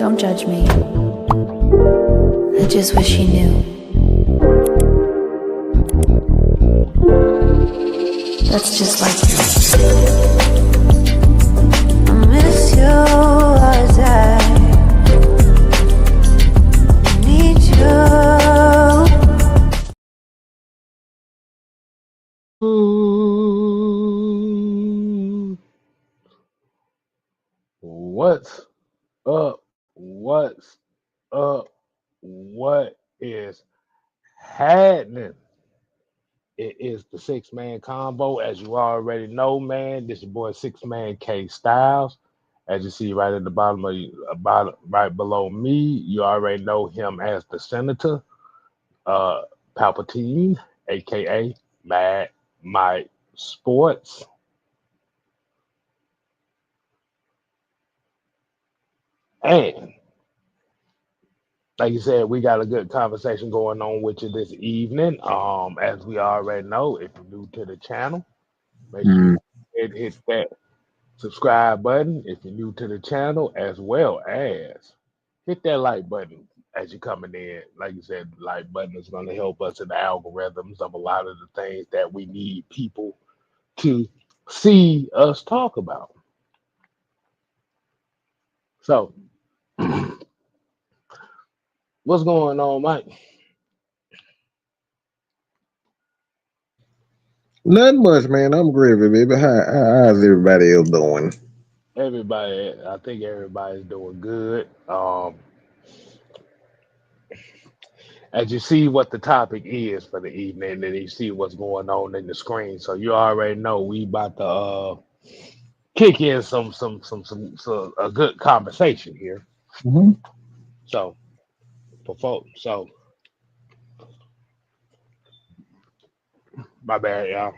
Don't judge me. I just wish you knew. That's just like you. I miss you as I need you. What's up? What's up? What is happening? It is the 6-man combo, as you already know, man. This your boy 6-man K Styles. As you see right at the bottom of right below me, you already know him as the Senator, Palpatine, aka Mad Mike Sports. And like you said, we got a good conversation going on with you this evening. As we already know, if you're new to the channel, make sure you hit that subscribe button if you're new to the channel, as well as hit that like button as you're coming in. Like you said, the like button is going to help us in the algorithms of a lot of the things that we need people to see us talk about. So, what's going on, Mike? Nothing much, man. I'm gravy, baby. How's everybody else doing? I think everybody's doing good. As you see what the topic is for the evening, and you see what's going on in the screen, so you already know we about to kick in some a good conversation here. Mm-hmm. So, for folks, so my bad, y'all.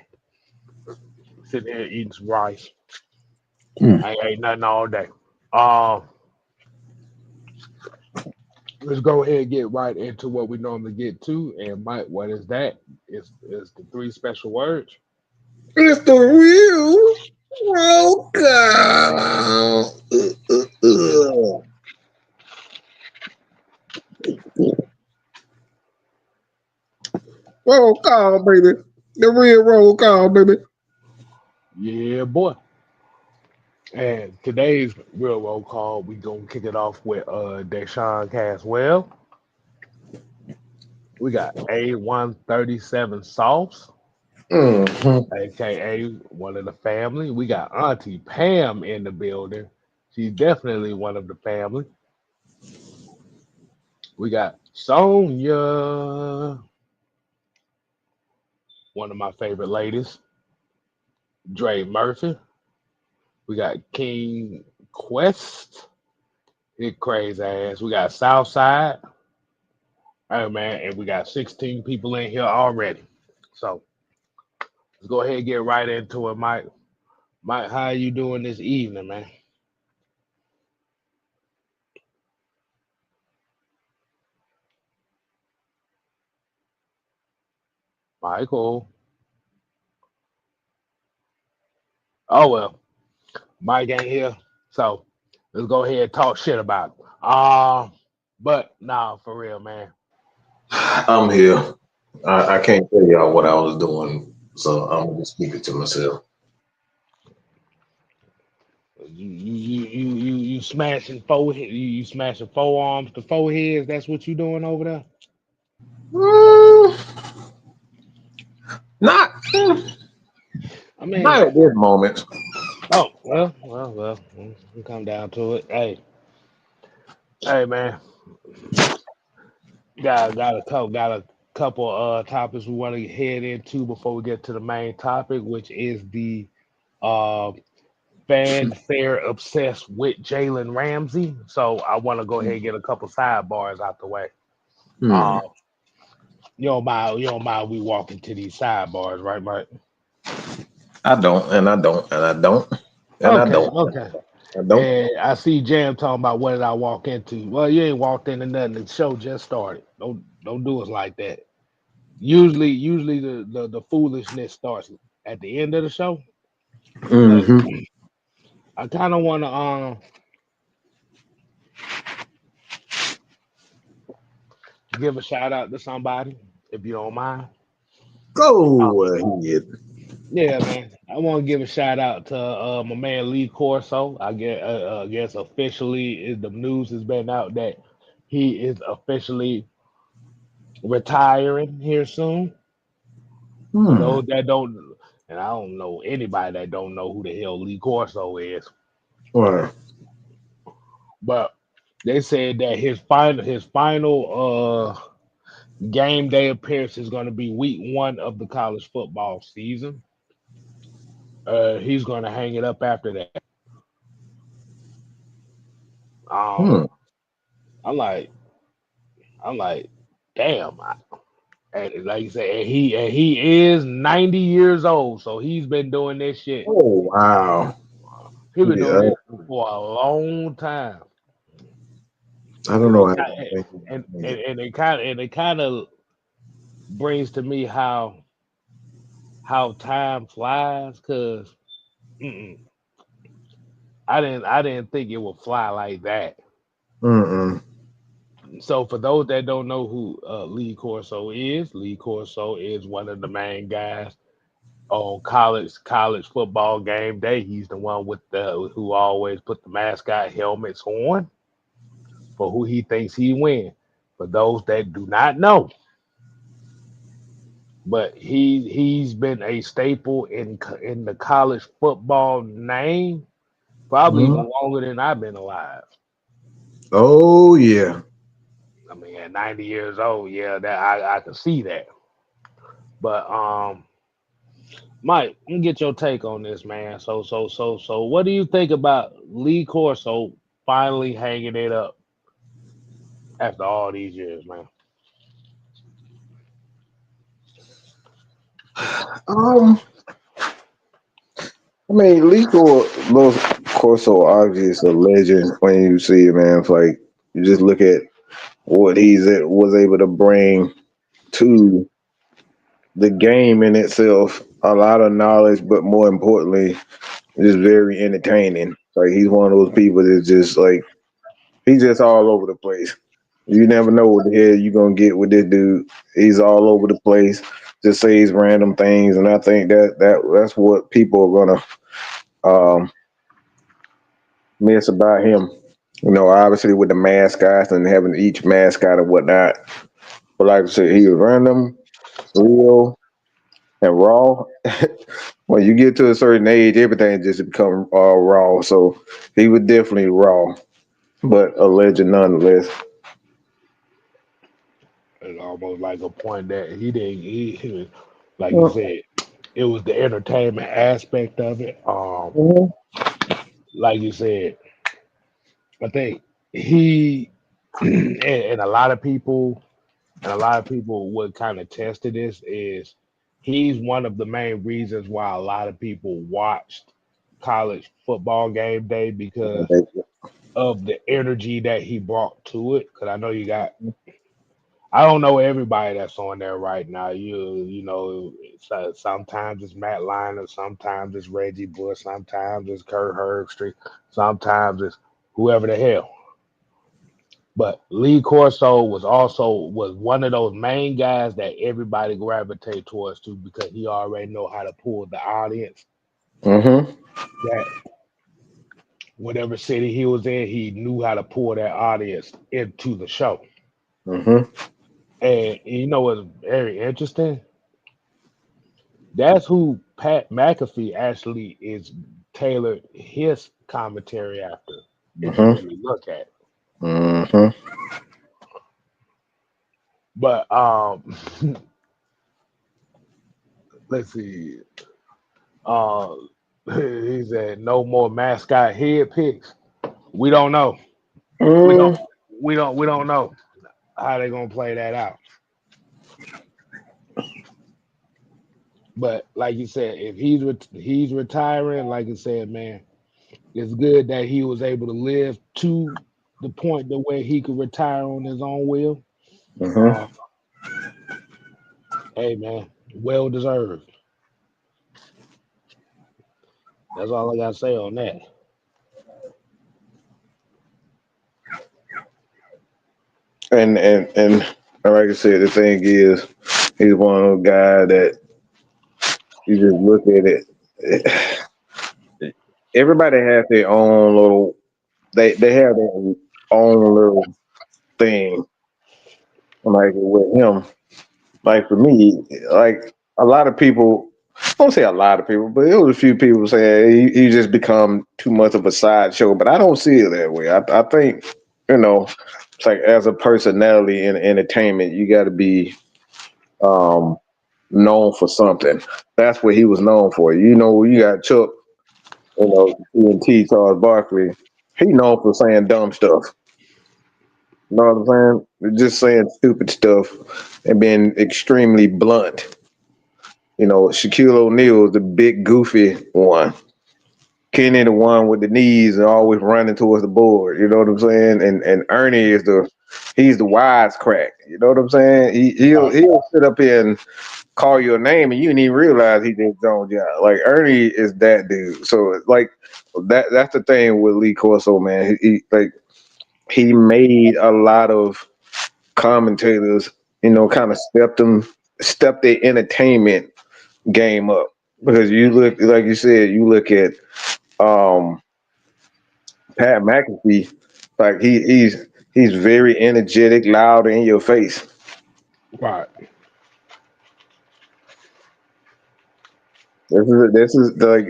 Sitting here eating some rice. I ain't ate nothing all day. Let's go ahead and get right into what we normally get to. And Mike, what is that? It's the 3 special words. It's the real welcome. Roll call, baby. The real roll call, baby. Yeah, boy. And today's real roll call, we gonna kick it off with Deshaun Caswell. We got A137 Sauce, aka one of the family. We got Auntie Pam in the building. She's definitely one of the family. We got Sonia, one of my favorite ladies. Dre Murphy. We got King Quest, his crazy ass. We got Southside. Oh man, and we got 16 people in here already. So let's go ahead and get right into it, Mike. Mike, how are you doing this evening, man? Michael. Oh well, Mike ain't here. So let's go ahead and talk shit about it. But nah, for real, man. I'm here. I can't tell y'all what I was doing, so I'm gonna just keep it to myself. You smashing you smashing forearms to foreheads. That's what you doing over there. Mm, not, I mean, not at this moment. oh well. We come down to it. Hey, man. Got a couple topics we want to head into before we get to the main topic, which is the uh fanfare obsessed with Jalen Ramsey. So I want to go ahead and get a couple sidebars out the way. Uh, you don't mind we walk into these sidebars, right, Mike? I don't, and I don't, and I don't, and I Okay, don't. okay. I don't. And I see Jam talking about what did I walk into. Well, you ain't walked into nothing. The show just started. Don't do us like that. Usually the foolishness starts at the end of the show. But Mm-hmm. I kind of want to give a shout out to somebody, if you don't mind. Go ahead. Yeah, man. I want to give a shout out to my man Lee Corso. I guess officially the news has been out that he is officially retiring here soon. For Hmm. those that don't, and I don't know anybody that don't know who the hell Lee Corso is, Right. but they said that his final game day appearance is going to be week 1 of the college football season. He's going to hang it up after that. Hmm. Um, I'm like, I'm like, damn. And like you said, and he is 90 years old, so he's been doing this shit. Oh wow. He's been doing Yeah. this for a long time, I don't and know it how kind to think of and it kind of brings to me how time flies. Cause I didn't think it would fly like that. Mm-mm. So for those that don't know who Lee Corso is one of the main guys on college football game day. He's the one with the who always put the mascot helmets on for who he thinks he win. For those that do not know, but he's been a staple in the college football name probably Mhm. even longer than I've been alive. Oh yeah. I mean, at 90 years old, yeah, that I can see that. But Mike, let me get your take on this, man. So, what do you think about Lee Corso finally hanging it up after all these years, man? Um, I mean, Lee Corso obviously a legend when you see it, man. It's like you just look at what was able to bring to the game in itself. A lot of knowledge, but more importantly, just very entertaining. Like he's one of those people that's just like he's just all over the place. You never know what the hell you're gonna get with this dude. He's all over the place, just says random things, and I think that's what people are gonna um, miss about him. You know, obviously with the mascots and having each mascot and whatnot. But like I said, he was random, real, and raw. When you get to a certain age, everything just become raw. So he was definitely raw, but a legend nonetheless. It's almost like a point that he didn't. Like you said, it was the entertainment aspect of it. Mhm. Like you said, I think he and a lot of people would kind of test to this is he's one of the main reasons why a lot of people watched college football game day because of the energy that he brought to it. Because I know you got, I don't know everybody that's on there right now. Sometimes it's Matt Liner, sometimes it's Reggie Bush, sometimes it's Kurt Herbstreit, sometimes it's whoever the hell. But Lee Corso was one of those main guys that everybody gravitate towards too because he already know how to pull the audience. Mm-hmm. That whatever city he was in, he knew how to pull that audience into the show. Mm-hmm. And you know what's very interesting? That's who Pat McAfee actually is tailored his commentary after. If you Mm-hmm. really look at it, Mm-hmm. but let's see. Uh, he said no more mascot head picks. We don't know. We don't. Mm. We don't know how they're gonna play that out. But like you said, if he's retiring, like I said, man, it's good that he was able to live to the point to where he could retire on his own will. Mm-hmm. Uh, hey, man, well deserved. That's all I gotta say on that. And And like I said, the thing is, he's one of those guys that you just look at it. Everybody has their own little. They have their own little thing. Like with him, like for me, like a lot of people. I don't say a lot of people, but it was a few people saying he just become too much of a sideshow. But I don't see it that way. I think it's like as a personality in entertainment, you got to be um, known for something. That's what he was known for. You got Chuck, TNT, Charles Barkley. He known for saying dumb stuff. You know what I'm saying? Just saying stupid stuff and being extremely blunt. Shaquille O'Neal is the big goofy one. Kenny the one with the knees and always running towards the board. You know what I'm saying? And Ernie he's the wisecrack. You know what I'm saying? He'll sit up here and call you a name and you didn't even realize he did his own job. Like Ernie is that dude. So like that's the thing with Lee Corso, man. He made a lot of commentators, kind of step their entertainment game up. Because you look, like you said, you look at um Pat McAfee, like he's very energetic, loud, in your face. Right. This is like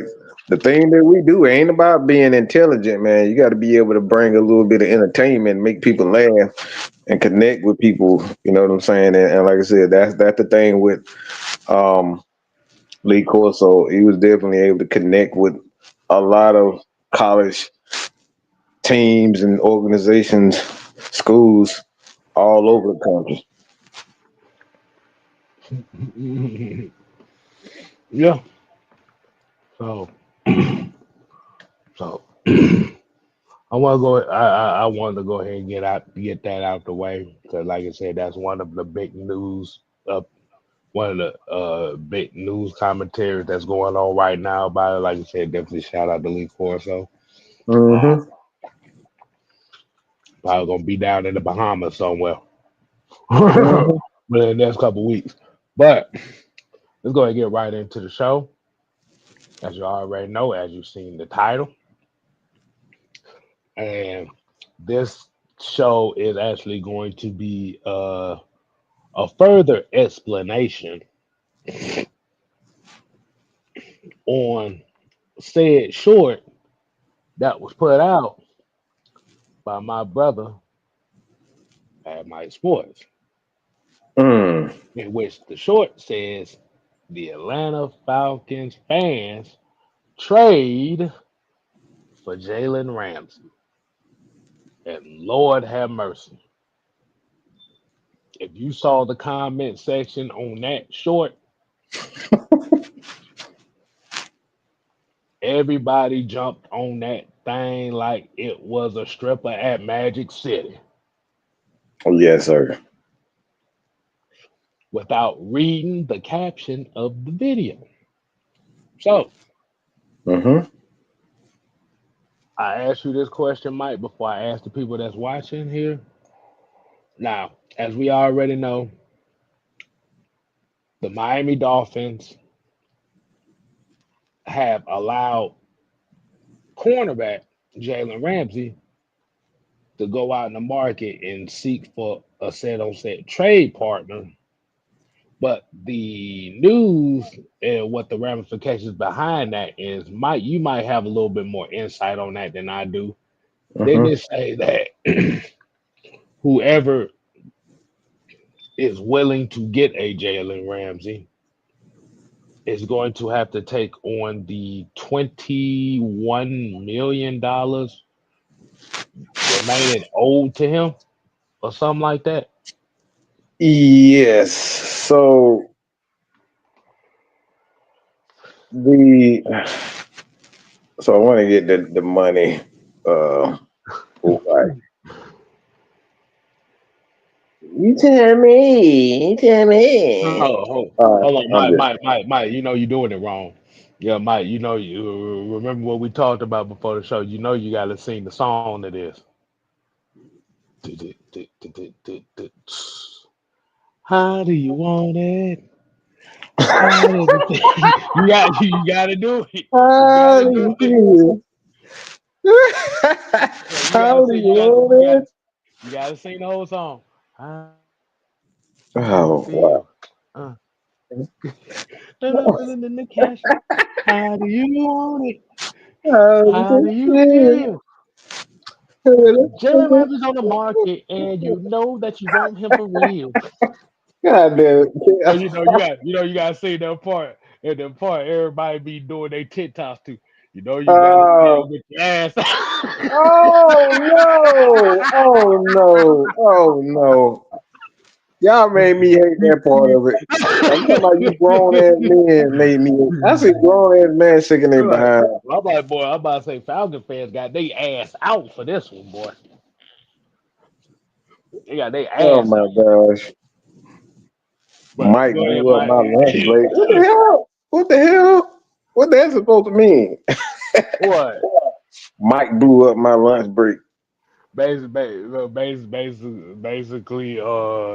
the thing that we do ain't about being intelligent, man. You got to be able to bring a little bit of entertainment, make people laugh, and connect with people. You know what I'm saying? And like I said, that's the thing with um, Lee Corso. He was definitely able to connect with a lot of college teams and organizations, schools all over the country. Yeah. So, so I want to go. I wanted to go ahead and get that out the way because, like I said, that's one of the big news. One of the big news commentaries that's going on right now about it. Like I said, definitely shout out to Lee Corso. Uh, Mm-hmm. Probably gonna be down in the Bahamas somewhere Mm-hmm. within the next couple weeks. But let's go ahead and get right into the show. As you already know, as you've seen the title, and this show is actually going to be a further explanation on said short that was put out by my brother at My Sports, Mm. in which the short says the Atlanta Falcons fans trade for Jalen Ramsey. And Lord have mercy. If you saw the comment section on that short, everybody jumped on that thing like it was a stripper at Magic City Oh, yes, sir. without reading the caption of the video. So Mm-hmm. I asked you this question, Mike, before I ask the people that's watching here. Now, as we already know, the Miami Dolphins have allowed cornerback Jalen Ramsey to go out in the market and seek for a set on set trade partner. But the news and what the ramifications behind that is, you might have a little bit more insight on that than I do. Didn't Mm-hmm. it say that whoever is willing to get a Jalen Ramsey is going to have to take on the $21 million remaining owed to him or something like that? Yes. The so I want to get the money. Uh, right. You tell me. You tell No, me. no, All right. hold on, I'm just. Mike. You know you're doing it wrong. Yeah, Mike. You know you remember what we talked about before the show. You know you got to sing the song to this. How do you want it? How does it you gotta do it. You How gotta do do you it. feel? Yeah, you gotta How do sing. you want it? You gotta sing the whole song. How do you Oh wow. feel? Uh, in the cash. How do you want it? How do How do you you feel? Jalen feel? Ramsey's on the market, and you know that you want him for real. God damn And it. you gotta see that part. And the part everybody be doing their TikToks to. You gotta Uh, feel with your ass. oh no. Oh no. Oh no. Y'all made me hate that part of it. I'm talking about you grown ass men made me. I see grown ass man shaking their Right. behind. I'm about to say Falcon fans got their ass out for this one, boy. They got their Oh ass my out. gosh. But Mike go ahead, blew up Mike. my lunch break. What the hell? What the hell? What that supposed to mean? What? Mike blew up my lunch break. Basically,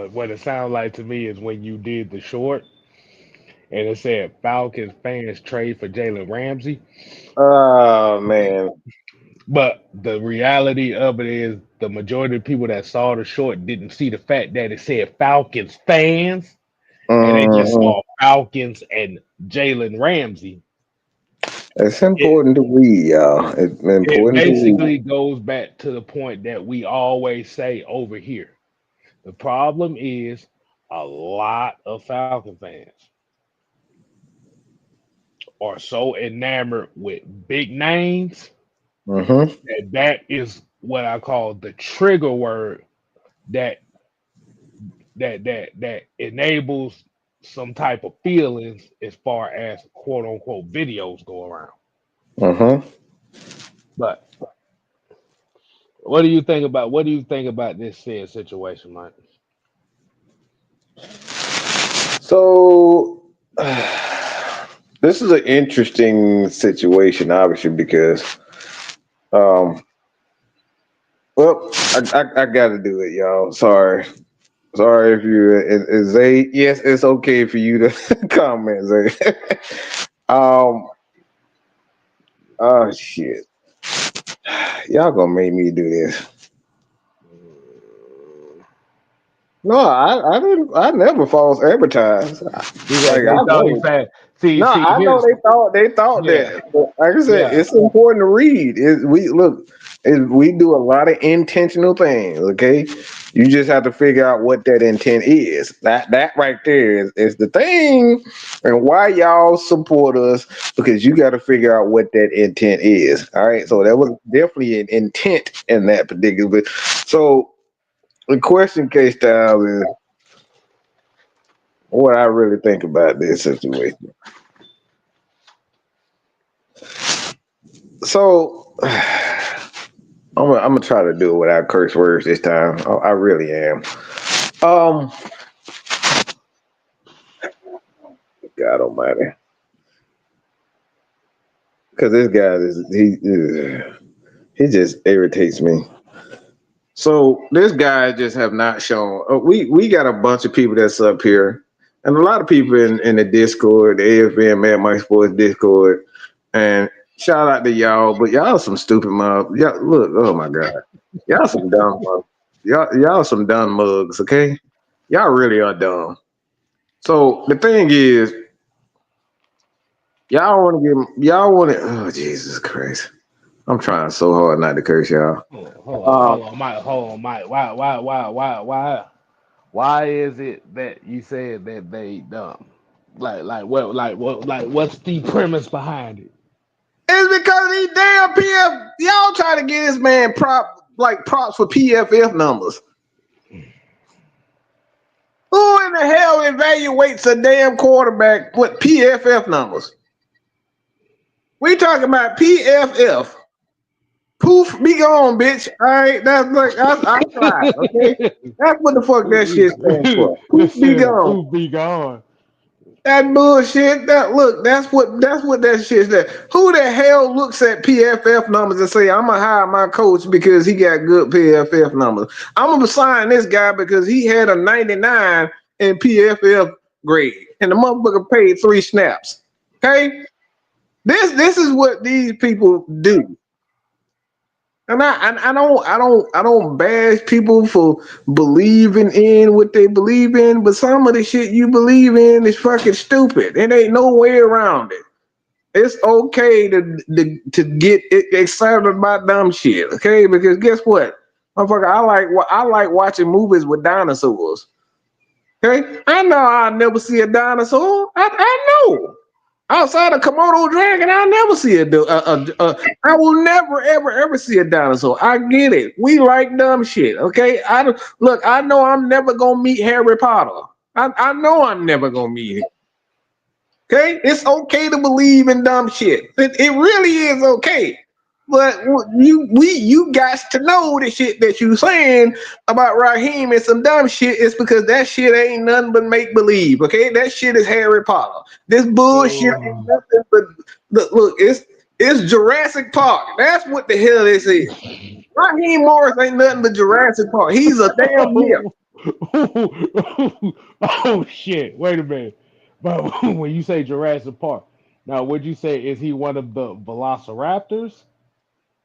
what it sounds like to me is when you did the short and it said Falcons fans trade for Jalen Ramsey. Oh man. But the reality of it is the majority of people that saw the short didn't see the fact that it said Falcons fans and they just hmm saw Falcons and Jalen Ramsey. It's It, important to read, y'all. It's it important to read. basically goes back to the point that we always say over here. The problem is a lot of Falcon fans are so enamored with big names hmm that is what I call the trigger word that that enables some type of feelings as far as quote unquote videos go around. hmm But what do you think about this said situation, Mike? So this is an interesting situation, obviously, because um, well, I got to do it, y'all. Sorry if you Zay. Yes, it's okay for you to comment, Zay. um, oh shit, y'all gonna make me do this. No, I didn't. I never false advertise. He said Like they I thought he never. said, No, see, I know here's they thought yeah, that. But like I said, yeah. it's important to read. We do a lot of intentional things. Okay, you just have to figure out what that intent is. That right there is the thing, and why y'all support us because you got to figure out what that intent is. All right, so there was definitely an intent in that particular. So the question case style is what I really think about this situation. So I'm gonna try to do it without curse words this time. I really am. Um, God Almighty, because this guy is he just irritates me. So this guy just have not shown. We got a bunch of people that's up here, and a lot of people in the Discord, the AFM Mad Mike Sports Discord, and shout out to y'all. But y'all some stupid mug. Y'all look. Oh my God, y'all some dumb mug. Y'all some dumb mugs. Okay, y'all really are dumb. So the thing is, y'all want to. Oh Jesus Christ! I'm trying so hard not to curse y'all. Um, Hold on, Mike. Why is it that you said that they dumb? What's the premise behind it? it's because these damn PF y'all trying to get this man props for PFF numbers. Who in the hell evaluates a damn quarterback with PFF numbers? We talking about PFF. Poof, be gone, bitch. All right, that's like I tried. Okay, that's what the fuck that shit stands for. Poof, It be says gone. proof be gone. That bullshit. That's what that shit is. Who the hell looks at PFF numbers and say I'm gonna hire my coach because he got good PFF numbers? I'm gonna sign this guy because he had a 99 in PFF grade, and the motherfucker paid 3 snaps. Okay, this is what these people do. And I don't bash people for believing in what they believe in, but some of the shit you believe in is fucking stupid. It ain't no way around it. It's okay to get excited about dumb shit, okay? Because guess what, motherfucker, I like watching movies with dinosaurs. Okay, I know I'll never see a dinosaur. I know. Outside of Komodo dragon, I'll never see I will never ever see a dinosaur. I get it. We like dumb shit. Okay. Look. I know I'm never gonna meet Harry Potter. I know I'm never gonna meet him. Okay. It's okay to believe in dumb shit. It really is okay. But you guys to know the shit that you saying about Raheem and some dumb shit is because that shit ain't nothing but make believe. Okay, that shit is Harry Potter. This bullshit ain't nothing but look. It's Jurassic Park. That's what the hell this is. Raheem Morris ain't nothing but Jurassic Park. He's a damn myth. Oh shit! Wait a minute. But when you say Jurassic Park, now would you say is he one of the Velociraptors?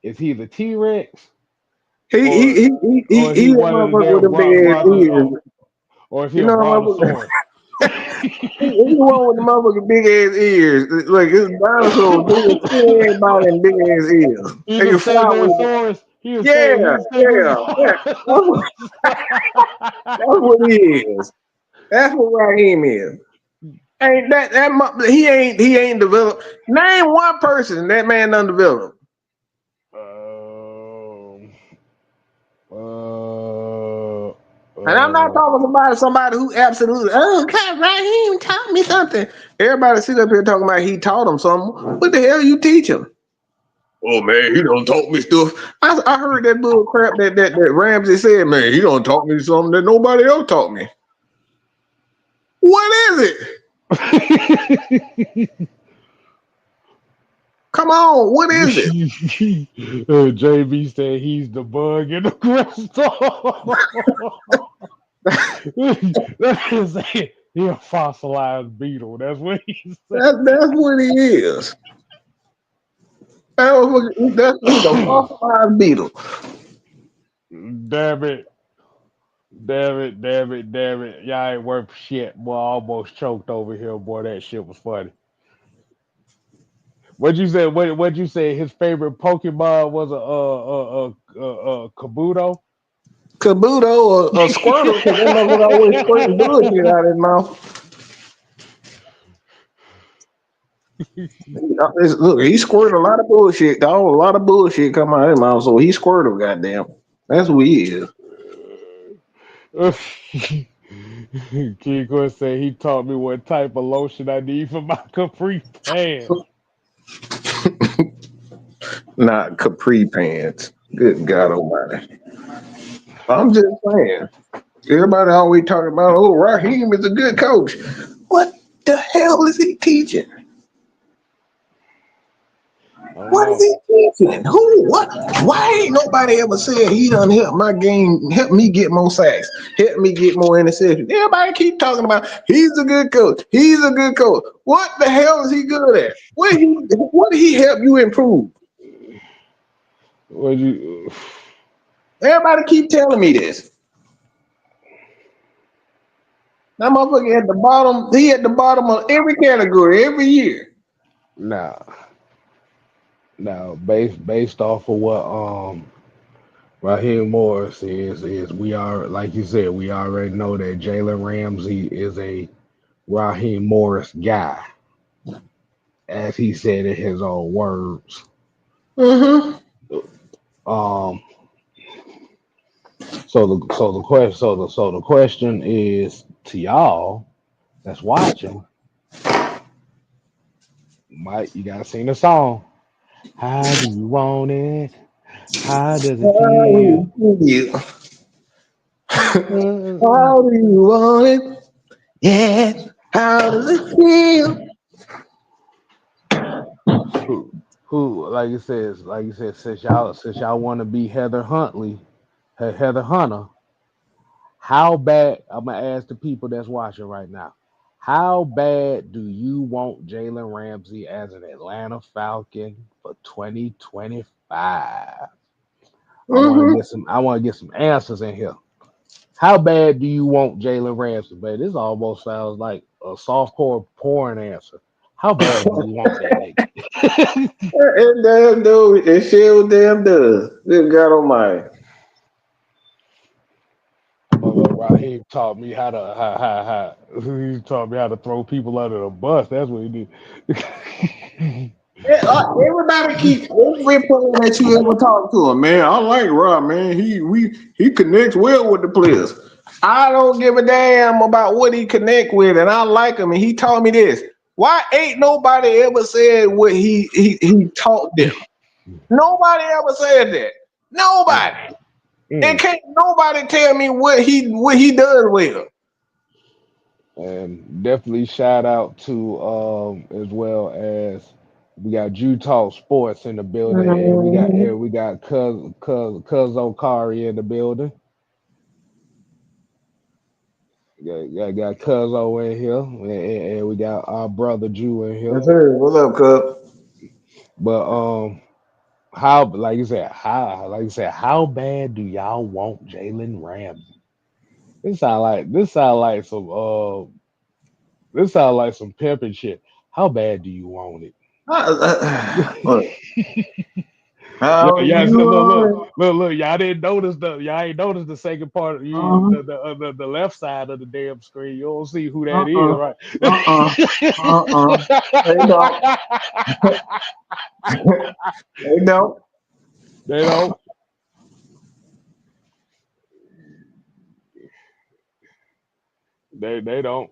Is he the T Rex, or is he He a one of the motherfucker with damn a big ass ears. or is he You a know, brontosaurus? he one with the motherfucking big ass ears. Like it's dinosaurs, they can see everybody in big ass ears. He's They a can fly with it. Stegosaurus. Yeah, He's yeah, yeah. Stegosaurus. That's what he is. That's what Raheem is. Ain't he ain't developed. Name one person that man undeveloped. um, uh, And I'm not uh, talking about somebody who absolutely, oh, God, Raheem taught me something. Everybody sit up here talking about he taught him something. What the hell you teach him? Oh man, he don't taught me stuff. I heard that bull crap that Ramsey said, man, he don't taught me something that nobody else taught me. What is it? Come on, what is it? JB said he's the bug in the crystal. That is it. He a fossilized beetle. That's what he said. That's what he is. He's a fossilized beetle. Damn it. Damn it. Y'all ain't worth shit. Boy, I almost choked over here, boy. That shit was funny. What'd you say? What'd you say? His favorite Pokemon was a Kabuto? Kabuto or Squirtle, because that motherfucker always squirting bullshit out of his mouth. Look, he squirted a lot of bullshit, dog. A lot of bullshit come out of his mouth, so he Squirtle, goddamn. That's who he is. Kiko said he taught me what type of lotion I need for my capri pants. Not capri pants. Good God Almighty. I'm just saying. Everybody always talking about, oh, Raheem is a good coach. What the hell is he teaching? I don't What is know. he teaching? Who? What? Why ain't nobody ever said he done help my game, help me get more sacks, help me get more interceptions? Everybody keep talking about he's a good coach. He's a good coach. What the hell is he good at? What did he help you improve? What you? Everybody keep telling me this. That motherfucker at the bottom, he at the bottom of every category every year. Nah, nah. Based off of what Raheem Morris is we are like you said, we already know that Jalen Ramsey is a Raheem Morris guy, as he said in his own words. Mm-hmm. Um, so the question is to y'all that's watching. Mike, you gotta sing the song. How do you want it? How does it feel? Uh, How do you want it? Yeah. How does it feel? who like you said, since y'all want to be Heather Hunter, How bad? I'm gonna ask the people that's watching right now. How bad do you want Jalen Ramsey as an Atlanta Falcon for 2025? I want to Mm-hmm. get some. I want to get some answers in here. How bad do you want Jalen Ramsey? But this almost sounds like a softcore porn answer. How bad do you want that nigga? It damn dude, it sure damn does. Good God Almighty. Mother Raheem taught me how to he taught me how to throw people under the bus. That's what he did. Yeah, everybody keep every player that you ever talk to him, man. I like Rob, man. He connects well with the players. I don't give a damn about what he connect with, and I like him. And he told me this. Why ain't nobody ever said what he taught them? Nobody ever said that. Mm, Nobody. And mm. can't nobody tell me what he does well. And definitely shout out to as well as we got Utah Sports in the building, and we got Cuz Okari in the building. Got Cuzzo in here, and we got our brother Jew in here. Yes, sir. What's up, Cub? But how like you said, how bad do y'all want Jalen Ramsey? This sound like some pimping shit. How bad do you want it? Look, Look, how yeah, you want look. Y'all didn't notice y'all ain't noticed the second part of you, it? the left side of the damn screen. You don't see who that is, Uh-uh. right? Uh-uh. Uh-uh. They don't. They don't. They don't. They don't.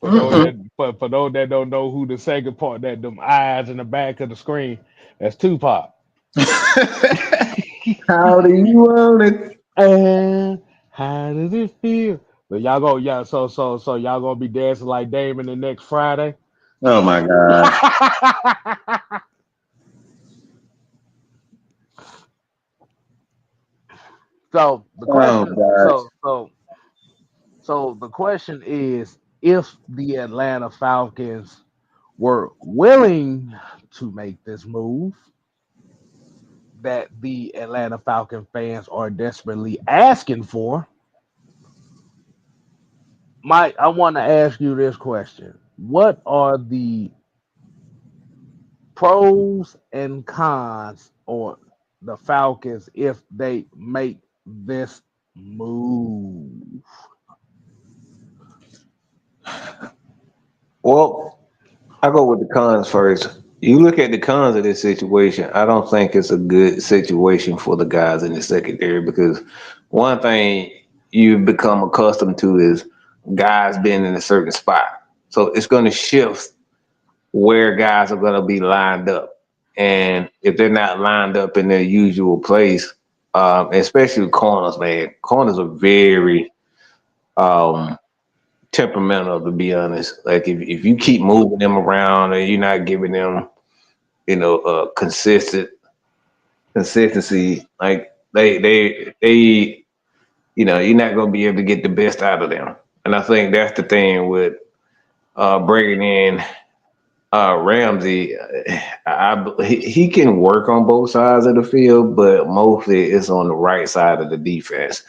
Mm-mm. For those that don't know who the second part, that them eyes in the back of the screen, that's Tupac. How do you want it? And how does it feel? So y'all go, yeah. So y'all gonna be dancing like Damon the next Friday. Oh my God. So the Oh question, God. so the question is, if the Atlanta Falcons were willing to make this move that the Atlanta Falcon fans are desperately asking for, Mike, I want to ask you this question: what are the pros and cons or the Falcons if they make this move? Well, I go with the cons first. You look at the cons of this situation. I don't think it's a good situation for the guys in the secondary because one thing you've become accustomed to is guys being in a certain spot. So it's going to shift where guys are going to be lined up. And if they're not lined up in their usual place, especially corners, man, corners are very um, temperamental, to be honest. Like if you keep moving them around and you're not giving them, consistency, like they, you're not going to be able to get the best out of them. And I think that's the thing with bringing in Ramsey. He can work on both sides of the field, but mostly it's on the right side of the defense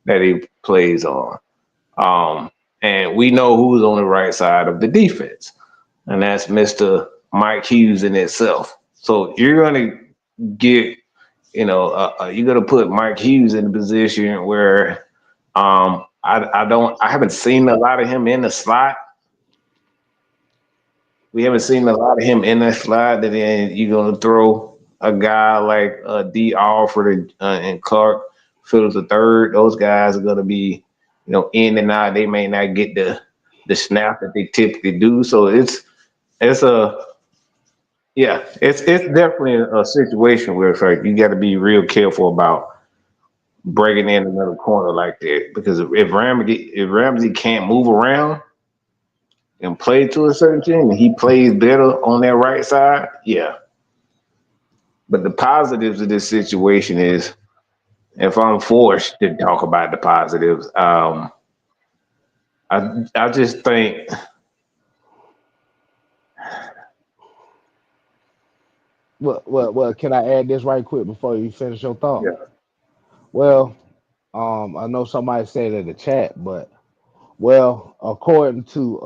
that he plays on. Um, and we know who's on the right side of the defense, and that's Mr. Mike Hughes in itself. So you're gonna get, you're gonna put Mike Hughes in a position where I haven't seen a lot of him in the slot. We haven't seen a lot of him in that slot. And then you're gonna throw a guy like D. Alford and Clark Phillips the third. Those guys are gonna be, in and out. They may not get the snap that they typically do. So it's a it's definitely a situation where it's like you got to be real careful about breaking in another corner like that because if Ramsey can't move around and play to a certain team, and he plays better on that right side, yeah. But the positives of this situation is if I'm forced to talk about the positives, I just think Well, can I add this right quick before you finish your thought? yeah. Well, I know somebody said in the chat, but well, according to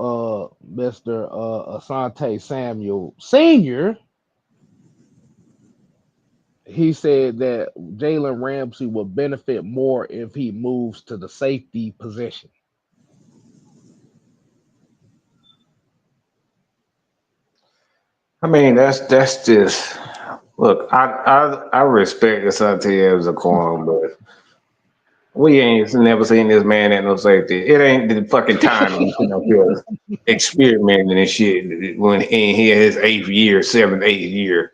Mr. Asante Samuel Sr., he said that Jalen Ramsey will benefit more if he moves to the safety position. I mean that's just look. I respect Asante as a corner, but we ain't never seen this man at no safety. It ain't the fucking time to be sitting up here experimenting and shit when he in his 8th year, 7th, 8th year.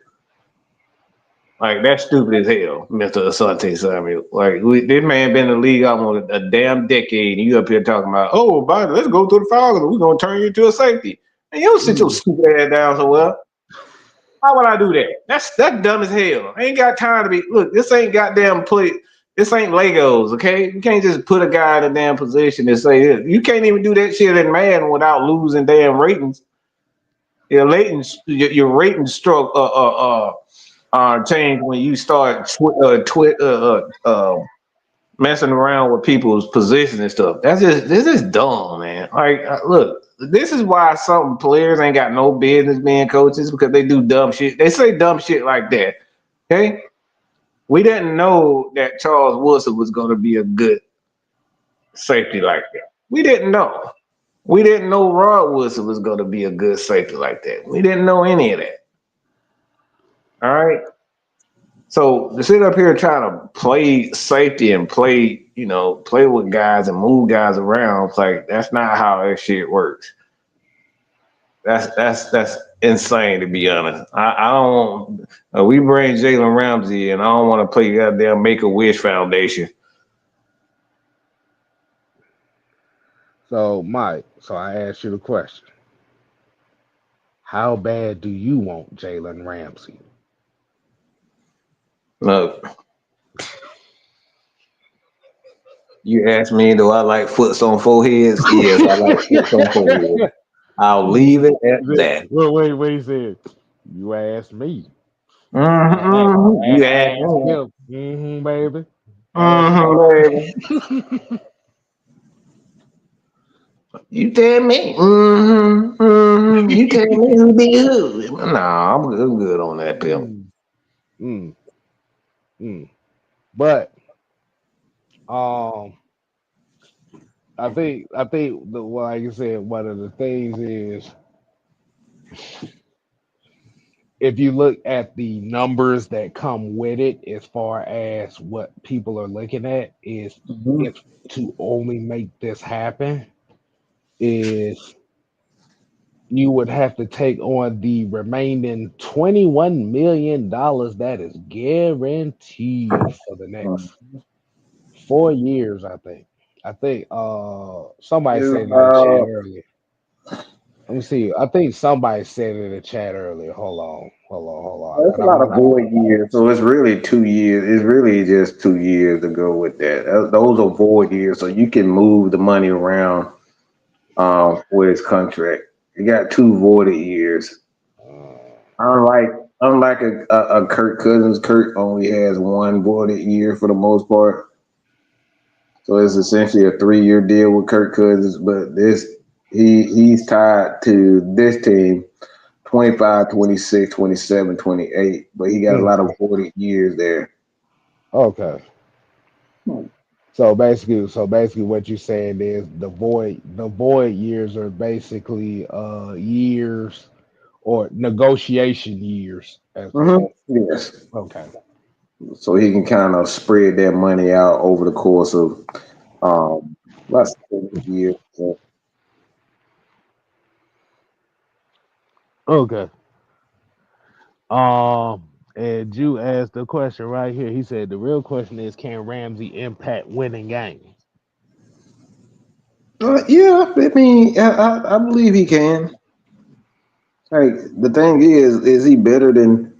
Like that's stupid as hell, Mr. Asante Samuel. Like this man been in the league almost a damn decade, and you up here talking about, oh, buddy, let's go to the Falcons. We're gonna turn you into a safety. And you don't sit your Mm, stupid ass down so well. How would I do that? That's dumb as hell. I ain't got time to be. Look, this ain't goddamn play. This ain't Legos, okay? You can't just put a guy in a damn position and say this. You can't even do that shit in Madden without losing damn ratings. Your rating stroke change when you start messing around with people's positions and stuff. This is dumb, man. Like, look, this is why some players ain't got no business being coaches because they do dumb shit. They say dumb shit like that. Okay, we didn't know that Charles Wilson was going to be a good safety like that. We didn't know. We didn't know Rod Wilson was going to be a good safety like that. We didn't know any of that. All right. So to sit up here trying to play safety and play with guys and move guys around, it's like that's not how that shit works. That's insane to be honest. I don't want we bring Jalen Ramsey and I don't want to play goddamn Make a Wish Foundation. So, Mike, so I asked you the question: how bad do you want Jalen Ramsey? Look, you asked me, do I like foots on foreheads? Yes, I like foots on foreheads. I'll leave it at that. Wait, he said, you asked me. You asked Ask me. him. Baby. Ask Baby. You tell me. You tell me who be who. Nah, I'm good on that pill. him. Mm, mm. But um, I think well, like I said, one of the things is if you look at the numbers that come with it, as far as what people are looking at, is Mhm. if to only make this happen is you would have to take on the remaining $21 million that is guaranteed for the next 4 years, I think. I think somebody It's, said in the chat earlier. Let me see. I think somebody said in the chat earlier. Hold on. That's a lot of void years, so it's really 2 years. It's really just 2 years to go with that. Those are void years, so you can move the money around for his contract. You got 2 voided years. Unlike unlike a Kirk Cousins, Kirk only has 1 voided year for the most part. So it's essentially a 3-year deal with Kirk Cousins, but he's tied to this team 25, 26, 27, 28, but he got a lot of voided years there. Okay. So basically, what you're saying is the void years are basically years or negotiation years, as they say. Yes. Okay. So he can kind of spread that money out over the course of about 7 years. So, Okay. And Jew asked the question right here. He said the real question is, can Ramsey impact winning games? yeah, I mean, I believe he can. Like the thing is he better than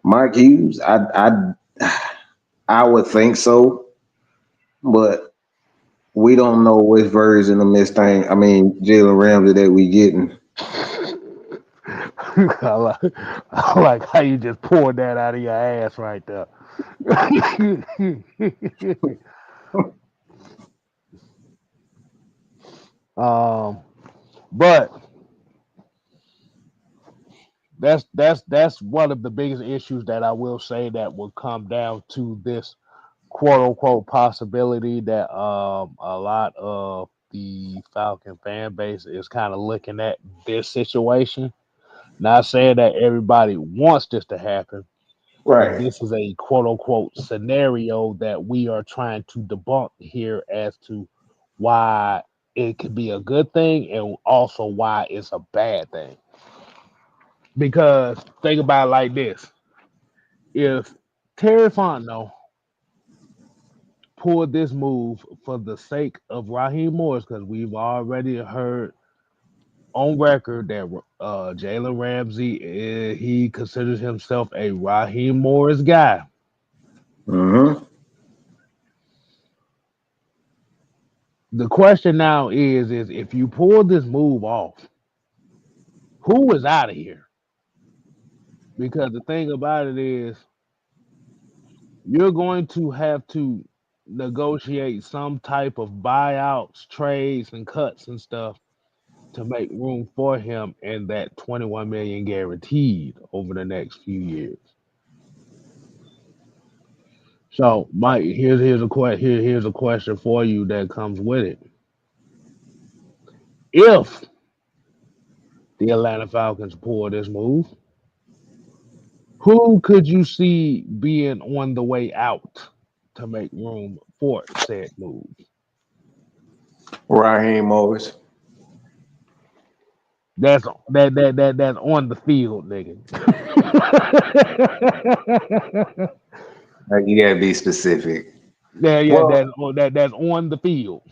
Mike Hughes? I would think so, but we don't know which version of Miss Thing. I mean, Jalen Ramsey that we getting. I like how you just poured that out of your ass right there. um, but that's one of the biggest issues that I will say that will come down to this quote unquote possibility that a lot of the Falcon fan base is kind of looking at this situation. Not saying that everybody wants this to happen, but Right. this is a quote unquote scenario that we are trying to debunk here as to why it could be a good thing and also why it's a bad thing. Because think about it like this: if Terry Fontenot pulled this move for the sake of Raheem Morris, because we've already heard on record that Jalen Ramsey he considers himself a Raheem Morris guy. Mm-hmm. The question now is if you pull this move off, who is out of here? Because the thing about it is, you're going to have to negotiate some type of buyouts, trades, and cuts and stuff to make room for him and that 21 million guaranteed over the next few years. So, Mike, here's a question for you that comes with it. If the Atlanta Falcons pull this move, who could you see being on the way out to make room for said move? Raheem Morris. That's on the field, nigga. Like, you gotta be specific. Yeah, Well, that's on the field.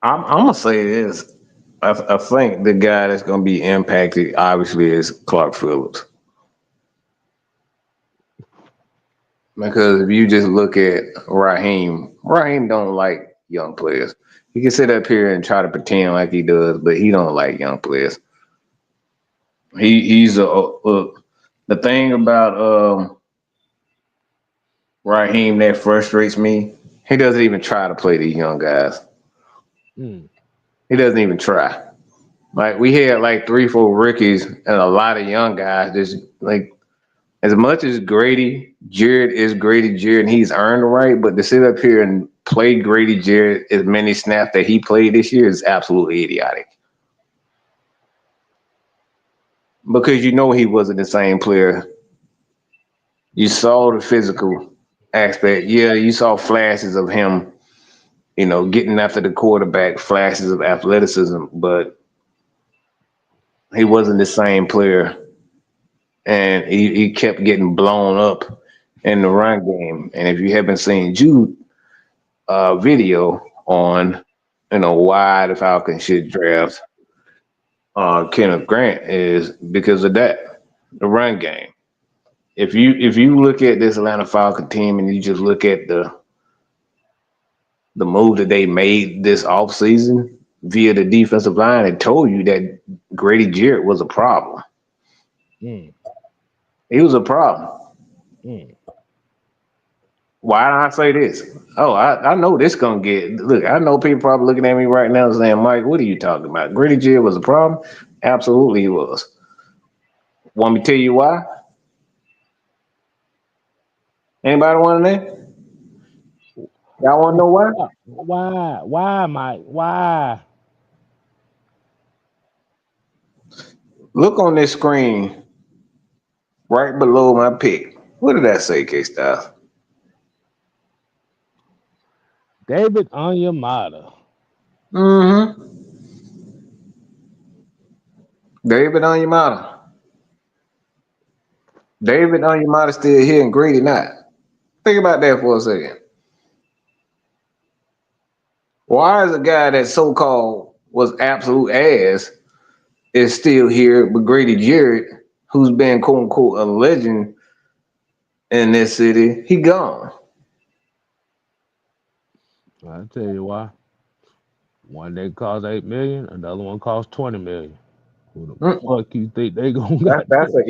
I'm gonna say this. I think the guy that's gonna be impacted obviously is Clark Phillips. Because if you just look at Raheem don't like young players. He can sit up here and try to pretend like he does, but he don't like young players. He's the thing about Raheem that frustrates me. He doesn't even try to play these young guys. Mm, He doesn't even try. Like we had like 3, 4 rookies and a lot of young guys. Just like as much as Grady Jarrett, and he's earned the right, but to sit up here and play Grady Jarrett as many snaps that he played this year is absolutely idiotic. Because you know he wasn't the same player. You saw the physical aspect. Yeah, you saw flashes of him, getting after the quarterback, flashes of athleticism, but he wasn't the same player. And he kept getting blown up in the run game. And if you haven't seen Jude video on, why the Falcons should draft Kenneth Grant is because of that, the run game. If you look at this Atlanta Falcon team and you just look at the move that they made this offseason via the defensive line, it told you that Grady Jarrett was a problem. mm, He was a problem. mm. Why do I say this? Oh, I know this gonna look. I know people probably looking at me right now saying, "Mike, what are you talking about? Grady Jarrett was a problem." Absolutely, he was. Want me to tell you why? Anybody want to know? Y'all want to know why? Why, Mike? Why? Look on this screen right below my pick. What did that say, K Styles? David Onyemata. Mm-hmm. David Onyemata. David Onyemata still here and Grady not. Think about that for a second. Why is a guy that so-called was absolute ass is still here, but Grady Jarrett, who's been quote unquote a legend, in this city, he gone. I'll tell you why. One they cost 8 million, another one cost 20 million. Who the Mm, fuck you think they gonna got? That's the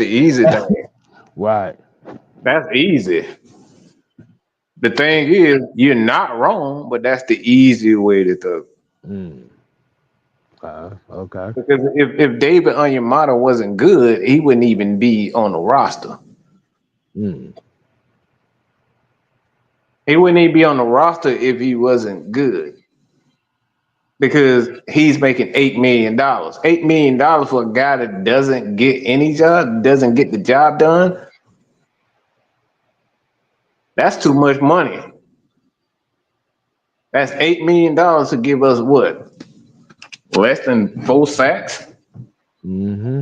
easy thing. Right. That's easy. The thing is, you're not wrong, but that's the easy way to do. Mm. Okay. Because if David Onyemata wasn't good, he wouldn't even be on the roster. Mm. He wouldn't even be on the roster if he wasn't good. Because he's making $8 million. $8 million for a guy that doesn't get any job, doesn't get the job done. That's too much money. That's $8 million to give us what? Less than 4 sacks Mm-hmm.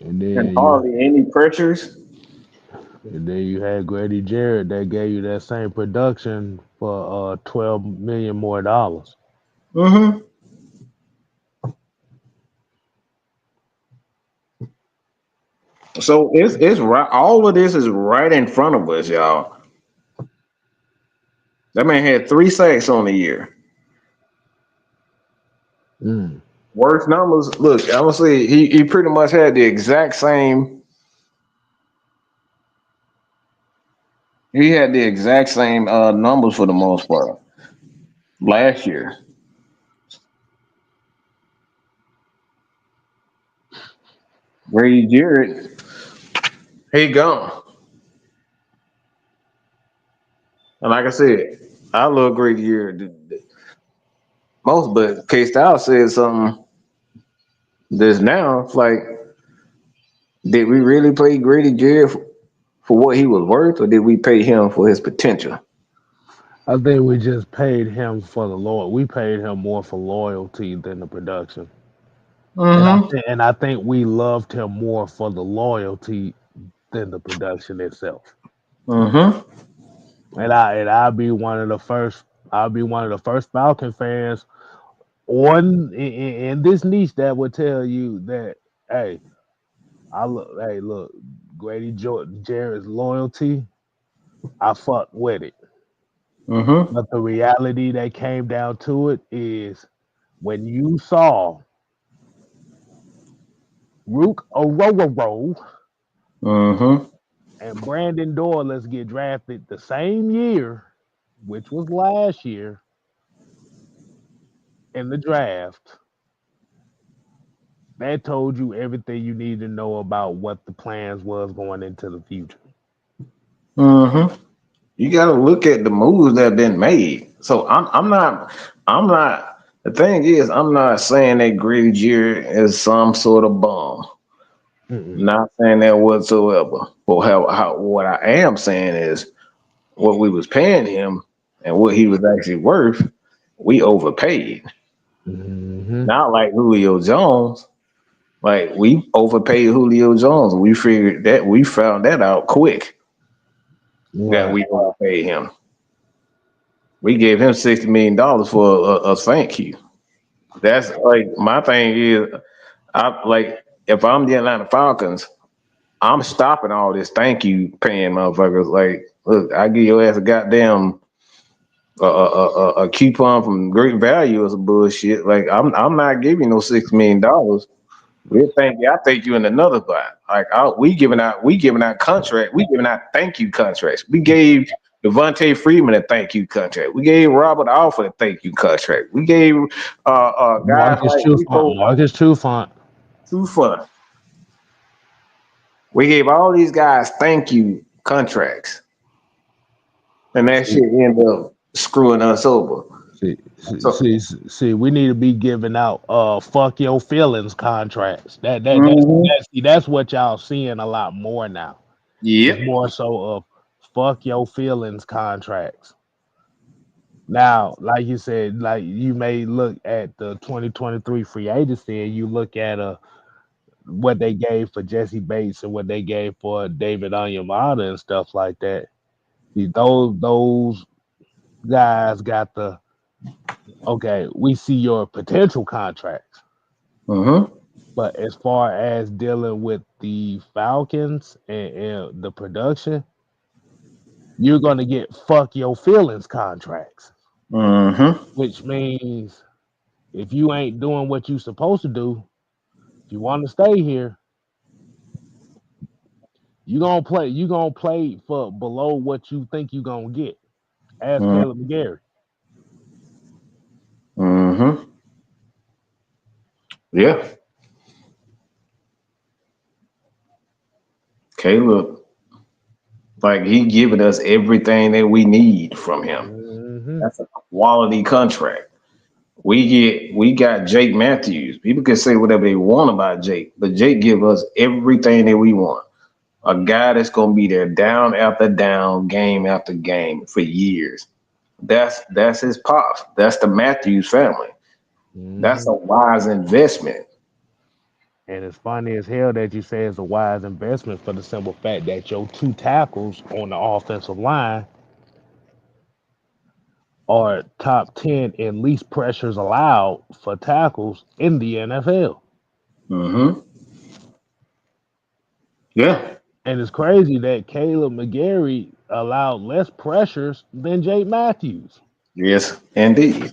And and then you hardly any pressures. and then you had Grady Jarrett that gave you that same production for 12 million more dollars. Mm-hmm. So it's right. All of this is right in front of us, y'all. That man had 3 sacks on the year. Mm. Worst numbers. Look, I'm gonna say he pretty much had the exact same. He had the exact same numbers for the most part last year. Grady Jarrett, he gone. And like I said, I love Grady Jarrett most, but K Styles said something this now. It's like, did we really pay Grady Jarrett for what he was worth, or did we pay him for his potential? I think we just paid him for the Lord. We paid him more for loyalty than the production. Mm-hmm. And I think we loved him more for the loyalty than the production itself. Mm-hmm. I'll be one of the first. I'll be one of the first Falcon fans in this niche that would tell you that, hey, look, Jarrett's loyalty, I fuck with it. Mm-hmm. But the reality that came down to it is when you saw Rook Orororo Mm-hmm. and Brandon Doyless get drafted the same year, which was last year in the draft, that told you everything you need to know about what the plans was going into the future. Mm-hmm. You got to look at the moves that have been made. So I'm not. The thing is, I'm not saying that Grady Jarrett is some sort of bum. Mm-mm. Not saying that whatsoever. But how what I am saying is what we was paying him and what he was actually worth. We overpaid. Mm-hmm. Not like Julio Jones. Like we overpaid Julio Jones. We found that out quick that Right. we overpaid him. We gave him $60 million for a thank you. That's like my thing is, I like if I'm the Atlanta Falcons, I'm stopping all this thank you paying motherfuckers. Like, look, I give your ass a goddamn a coupon from Great Value or some bullshit. Like, I'm not giving you no $6 million. We'll thank you. I thank you in another spot. Like we giving out contract. We giving out thank you contracts. We gave Devontae Freeman a thank you contract. We gave Robert Alford a thank you contract. We gave guys Marcus like Trufant. Rico Marcus Trufant. too fun. We gave all these guys thank you contracts, and that shit ended up screwing us over. See, So, we need to be giving out fuck your feelings contracts. mhm. That's what y'all seeing a lot more now. It's Yep. more so of fuck your feelings contracts. Now, like you said, like you may look at the 2023 free agency and you look at what they gave for Jesse Bates and what they gave for David Onyemata and stuff like that. See, those guys got okay, we see your potential contracts. Mhm. But as far as dealing with the Falcons and the production, you're gonna get fuck your feelings contracts, Mm-hmm. which means if you ain't doing what you supposed to do, if you want to stay here, you gonna play for below what you think you gonna get. Ask Caleb McGarry. Mm-hmm. Yeah. Caleb, like he giving us everything that we need from him. Hmm. That's a quality contract. We got Jake Matthews. People can say whatever they want about Jake, but Jake give us everything that we want. A guy that's gonna be there down after down, game after game for years. That's his pops. That's the Matthews family. That's Hmm. a wise investment. And it's funny as hell that you say it's a wise investment for the simple fact that your two tackles on the offensive line are top 10 in least pressures allowed for tackles in the NFL. Mm-hmm. Yeah. And it's crazy that Caleb McGarry allowed less pressures than Jake Matthews. Yes, indeed.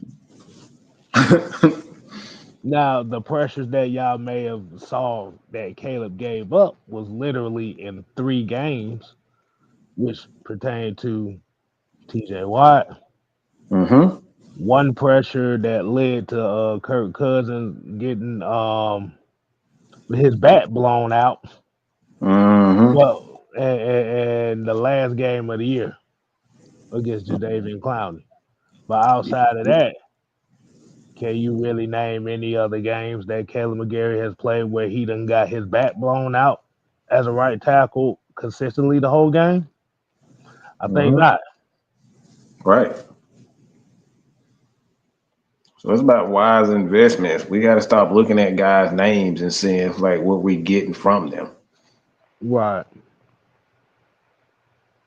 Now, the pressures that y'all may have saw that Caleb gave up was literally in 3 games, which pertained to TJ Watt. Mm-hmm. One pressure that led to Kirk Cousins getting his bat blown out. Mm-hmm. Well, and the last game of the year against Jadavian Clowney. But outside of that, can you really name any other games that Caleb McGarry has played where he done got his bat blown out as a right tackle consistently the whole game? I think Mm-hmm. not. Right. So it's about wise investments. We got to stop looking at guys' names and seeing like what we getting from them. Right,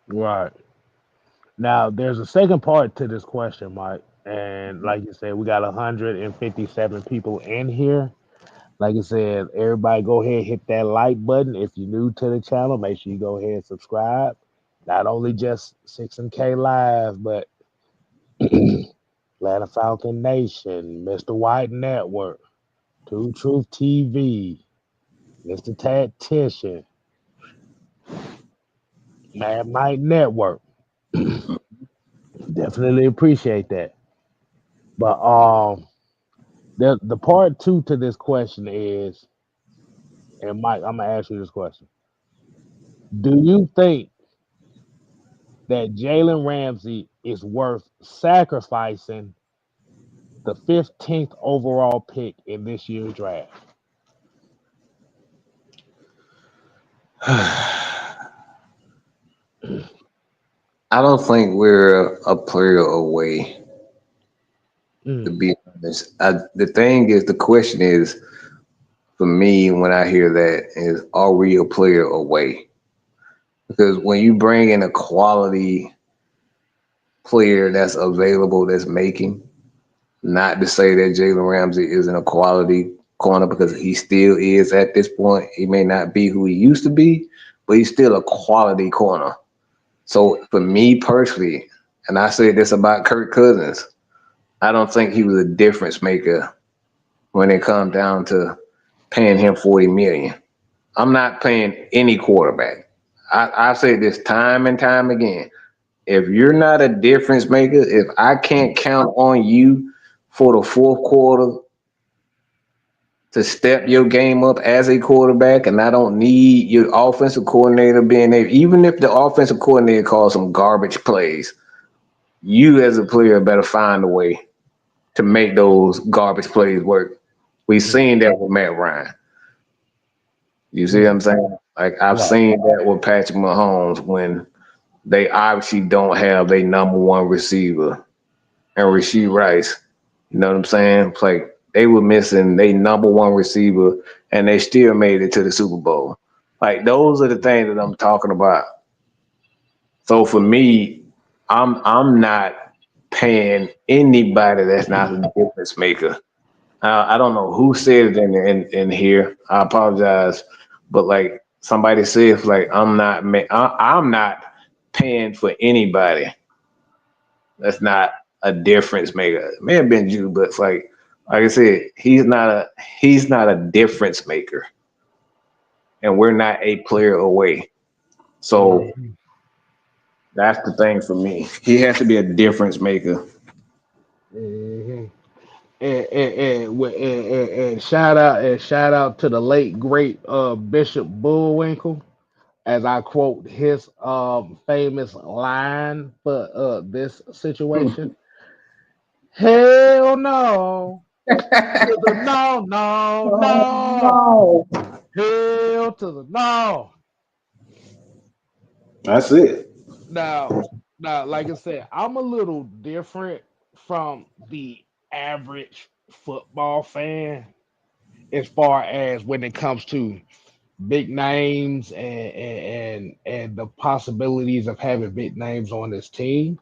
right. Now, there's a second part to this question, Mike. And like you said, we got 157 people in here. Like I said, everybody go ahead, hit that like button. If you're new to the channel, make sure you go ahead and subscribe. Not only just 6 and K Live, but Atlanta Falcon Nation, Mr. White Network, Two Truth TV, Mr. Tactician, Mad Mike Network. Definitely appreciate that. But the part two to this question is, and Mike, I'm gonna ask you this question. Do you think that Jalen Ramsey is worth sacrificing the 15th overall pick in this year's draft? I don't think we're a player away, to Mm, be honest. The thing is, the question is, for me, when I hear that, is are we a player away? Because when you bring in a quality player that's available, that's making, not to say that Jalen Ramsey isn't a quality corner because he still is at this point. He may not be who he used to be, but he's still a quality corner. So for me personally, and I said this about Kirk Cousins, I don't think he was a difference maker when it comes down to paying him $40 million. I'm not paying any quarterback. I've said this time and time again. If you're not a difference maker, if I can't count on you for the fourth quarter to step your game up as a quarterback, and I don't need your offensive coordinator being able, even if the offensive coordinator calls some garbage plays, you as a player better find a way to make those garbage plays work. We've mm, seen that with Matt Ryan. You see what mm. I'm saying? Like I've Right. seen that with Patrick Mahomes when they obviously don't have their number one receiver and Rasheed Rice. You know what I'm saying? It's like they were missing their number one receiver and they still made it to the Super Bowl. Like those are the things that I'm talking about. So for me, I'm not paying anybody that's not a difference maker. I don't know who said it in here. I apologize, but like somebody said, like I'm not paying for anybody. That's not a difference maker. It may have been you, but it's like I said, he's not a difference maker, and we're not a player away. So Mhm. that's the thing for me. He has to be a difference maker. Mhm. And shout out to the late great Bishop Bullwinkle, as I quote his famous line for this situation. Hell no to the no, no, no. No. Hell to the no. That's it. Now, now, like I said, I'm a little different from the average football fan as far as when it comes to big names and the possibilities of having big names on this team.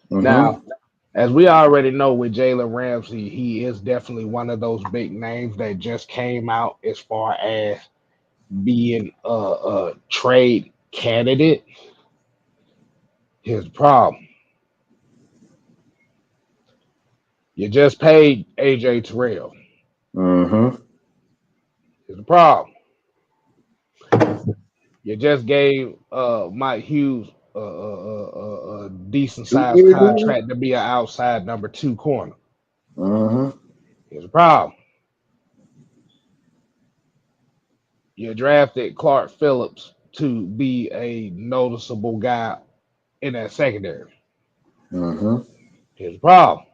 Now, Mm-hmm. as we already know with Jalen Ramsey, he is definitely one of those big names that just came out as far as being a trade candidate. Here's the problem: you just paid AJ Terrell. Mm-hmm. Here's the problem: you just gave Mike Hughes a decent Two sized years in. contract to be an outside number two corner. Mm-hmm. Here's the problem: you drafted Clark Phillips to be a noticeable guy in that secondary. Mm-hmm. Here's the problem: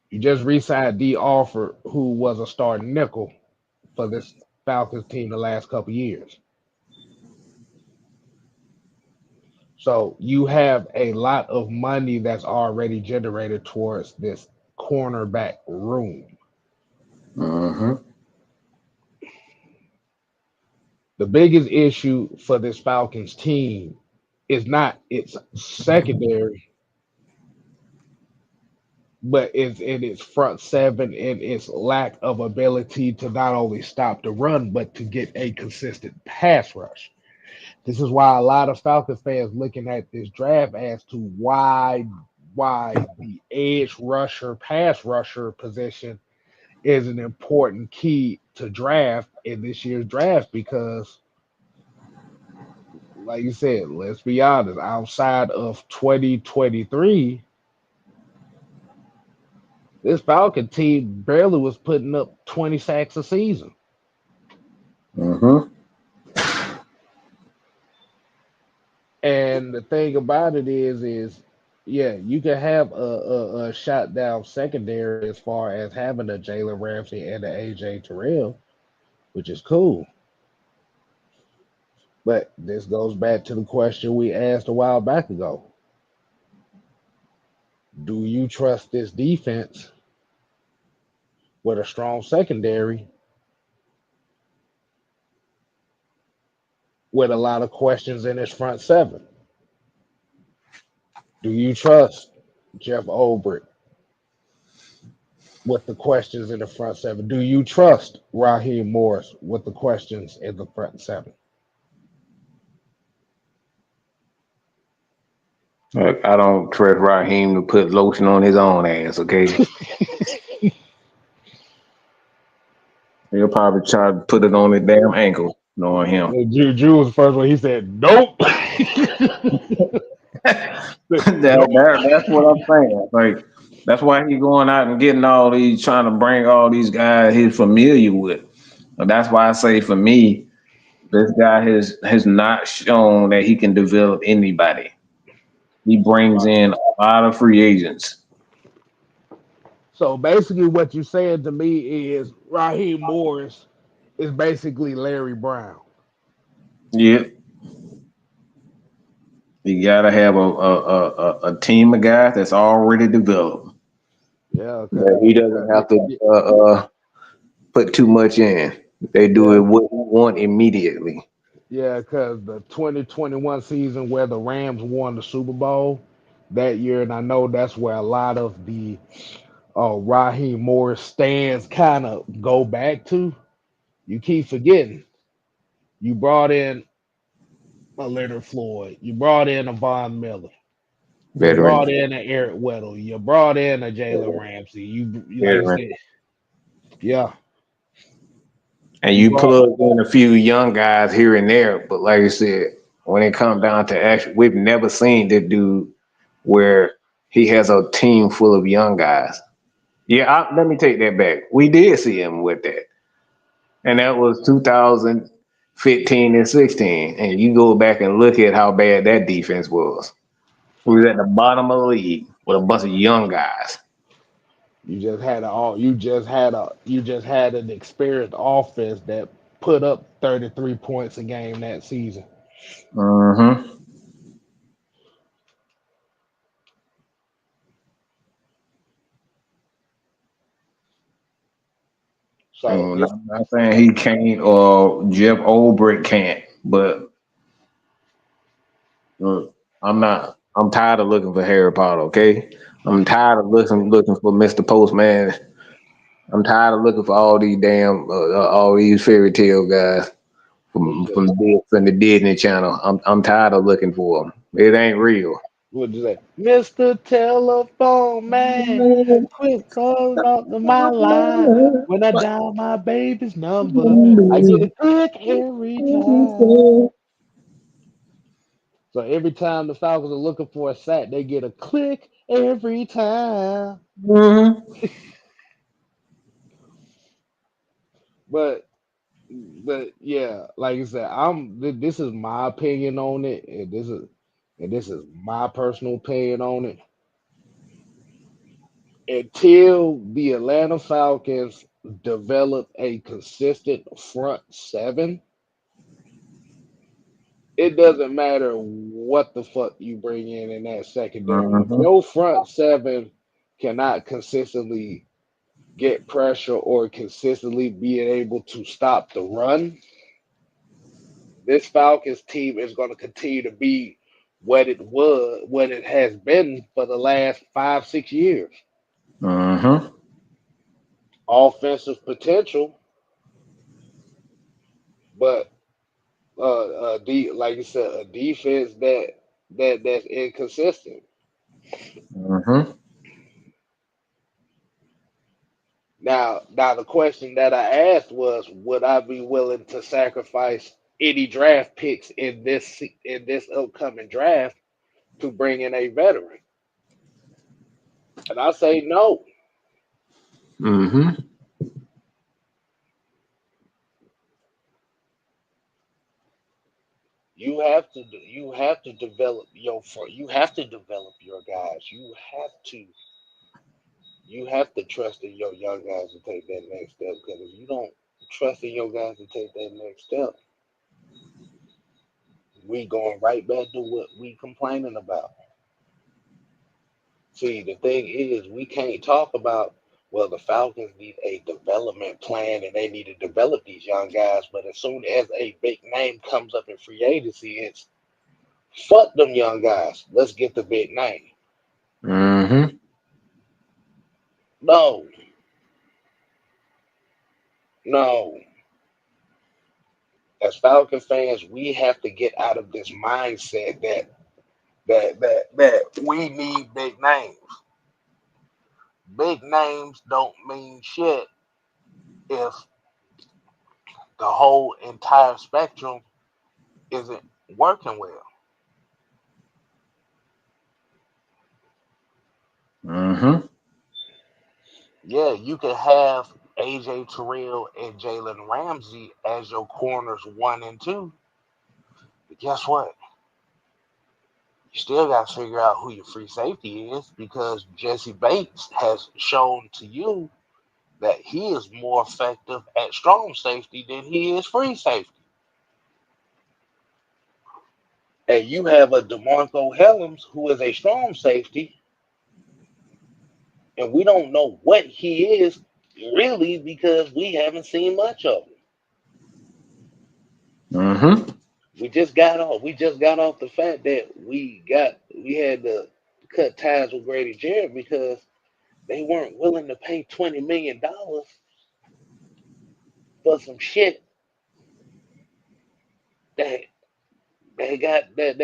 you just re-signed D. Alford, who was a starting nickel for this Falcons team the last couple years. So you have a lot of money that's already generated towards this cornerback room. Mm-hmm. The biggest issue for this Falcons team is not its secondary, but it's in its front seven and its lack of ability to not only stop the run, but to get a consistent pass rush. This is why a lot of Falcons fans looking at this draft as to why the edge rusher, pass rusher position is an important key to draft in this year's draft because, like you said, let's be honest, outside of 2023, this Falcon team barely was putting up 20 sacks a season. Mm-hmm. And the thing about it is yeah, you can have a shot down secondary as far as having a Jalen Ramsey and a AJ Terrell, which is cool. But this goes back to the question we asked a while back ago. Do you trust this defense with a strong secondary with a lot of questions in its front seven? Do you trust Jeff Ulbrich with the questions in the front seven? Do you trust Raheem Morris with the questions in the front seven? Look, I don't trust Raheem to put lotion on his own ass. Okay, he'll probably try to put it on his damn ankle, knowing him. Drew was the first one. He said, "Nope." Nope. That's what I'm saying. Like that's why he's going out and getting all these, trying to bring all these guys he's familiar with. And that's why I say for me, this guy has not shown that he can develop anybody. He brings in a lot of free agents. So basically, what you're saying to me is Raheem Morris is basically Larry Brown. Yeah, you gotta have a team of guys that's already developed Yeah, that he doesn't have to put too much in. They do yeah, it what he want immediately. yeah, because the 2021 season where the Rams won the Super Bowl that year, and I know that's where a lot of the Raheem Morris stands kind of go back to. You keep forgetting. You brought in a Leonard Floyd. You brought in a Von Miller. You Veteran. brought in a Eric Weddle. You brought in a Jalen Ramsey. You like you Veteran. said, yeah. And You you brought plug in a few young guys here and there, but like you said, when it comes down to action, we've never seen this dude where he has a team full of young guys. Yeah, let me take that back. We did see him with that, and that was 2015 and 16. And you go back and look at how bad that defense was. We was at the bottom of the league with a bunch of young guys. you just had an experienced offense that put up 33 points a game that season. Mm-hmm. So it's I'm not saying he can't or Jeff Olbrich can't, but I'm not. I'm tired of looking for Harry Potter. Okay, I'm tired of looking for Mr. Postman. I'm tired of looking for all these damn all these fairy tale guys from the Disney Channel. I'm tired of looking for them. It ain't real. what you say, Mr. Telephone Man, quit calling out to my line. When I dial my baby's number, I get a click every time. So every time the Falcons are looking for a sack, they get a click every time. Mhm. But yeah, like I said, this is my opinion on it, and this is my personal opinion on it. Until the Atlanta Falcons develop a consistent front seven, it doesn't matter what the fuck you bring in that secondary. If Mhm. your front seven cannot consistently get pressure or consistently being able to stop the run, this Falcons team is going to continue to be what it has been for the last 5, 6 years. Mhm. Offensive potential, but like you said, a defense that's inconsistent. Mhm. Now the question that I asked was, would I be willing to sacrifice any draft picks in this upcoming draft to bring in a veteran? And I say no. Mhm. You have to develop your guys. You have to trust in your young guys to take that next step. Because if you don't trust in your guys to take that next step, we going right back to what we complaining about. See, the thing is, we can't talk about, well, the Falcons need a development plan and they need to develop these young guys. But as soon as a big name comes up in free agency, it's fuck them young guys. Let's get the big name. Mhm. No, no. As Falcon fans, we have to get out of this mindset that we need big names. Big names don't mean shit if the whole entire spectrum isn't working well. Mhm. Yeah, you can have AJ Terrell and Jalen Ramsey as your corners 1 and 2, but guess what? You still got to figure out who your free safety is because Jesse Bates has shown to you that he is more effective at strong safety than he is free safety. And you have a DeMarco Helms who is a strong safety, and we don't know what he is really because we haven't seen much of him. Mhm. We just got off the fact that we had to cut ties with Grady Jarrett because they weren't willing to pay $20 million for some shit that they got that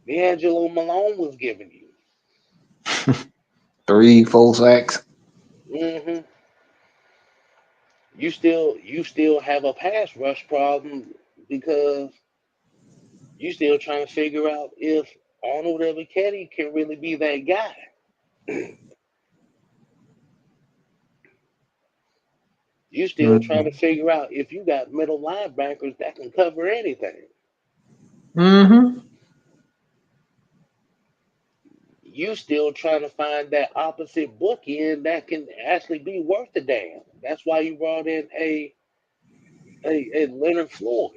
D'Angelo Malone was giving you. 3-4 sacks. hmm You still have a pass rush problem because you still trying to figure out if Arnold Ebiketie can really be that guy. You still trying to figure out if you got middle linebackers that can cover anything. Mm-hmm. You still trying to find that opposite bookend that can actually be worth a damn. That's why you brought in a Leonard Floyd.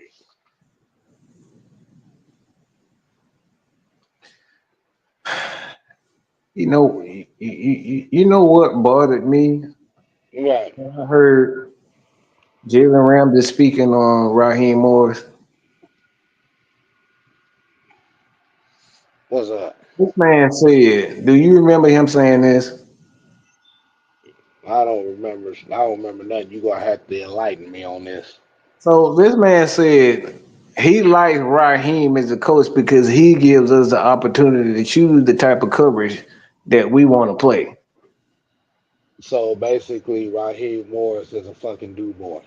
You know what bothered me? Right. I heard Jalen Ramsey speaking on Raheem Morris. What's up? This man said, do you remember him saying this? I don't remember. I don't remember nothing. You gonna have to enlighten me on this. So this man said he likes Raheem as a coach because he gives us the opportunity to choose the type of coverage that we want to play. So basically, Raheem Morris is a fucking do boy.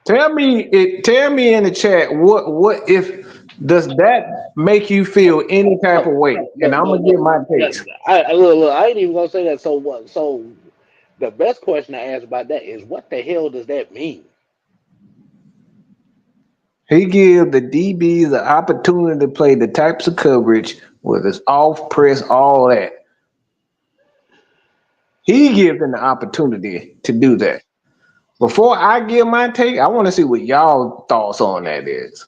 Tell me in the chat what if does that make you feel any type No, of way? And no, I'm no, gonna give no. my no. takes. Look, I ain't even gonna say that. So what? So the best question I ask about that is, what the hell does that mean? He gives the DBs the opportunity to play the types of coverage, whether it's off press, all that. He gives them the opportunity to do that. Before I give my take, I want to see what y'all thoughts on that is.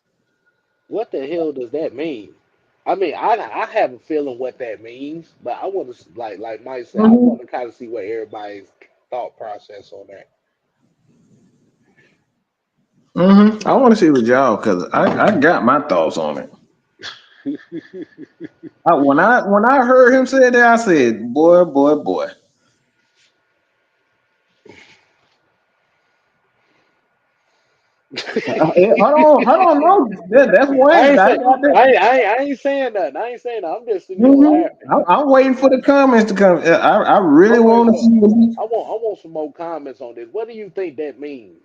What the hell does that mean? I mean, I have a feeling what that means, but I want to like Mike said, I want to kind of see what everybody's thought process on that. I want to see what y'all because I got my thoughts on it. When I heard him say that, I said, boy. Hold on, no, that's I one. ain't I say got that. I ain't saying nothing. I ain't saying nothing. I'm just I'm waiting for the comments to come. I really I'm waiting want to for. see I want some more comments on this. What do you think that means?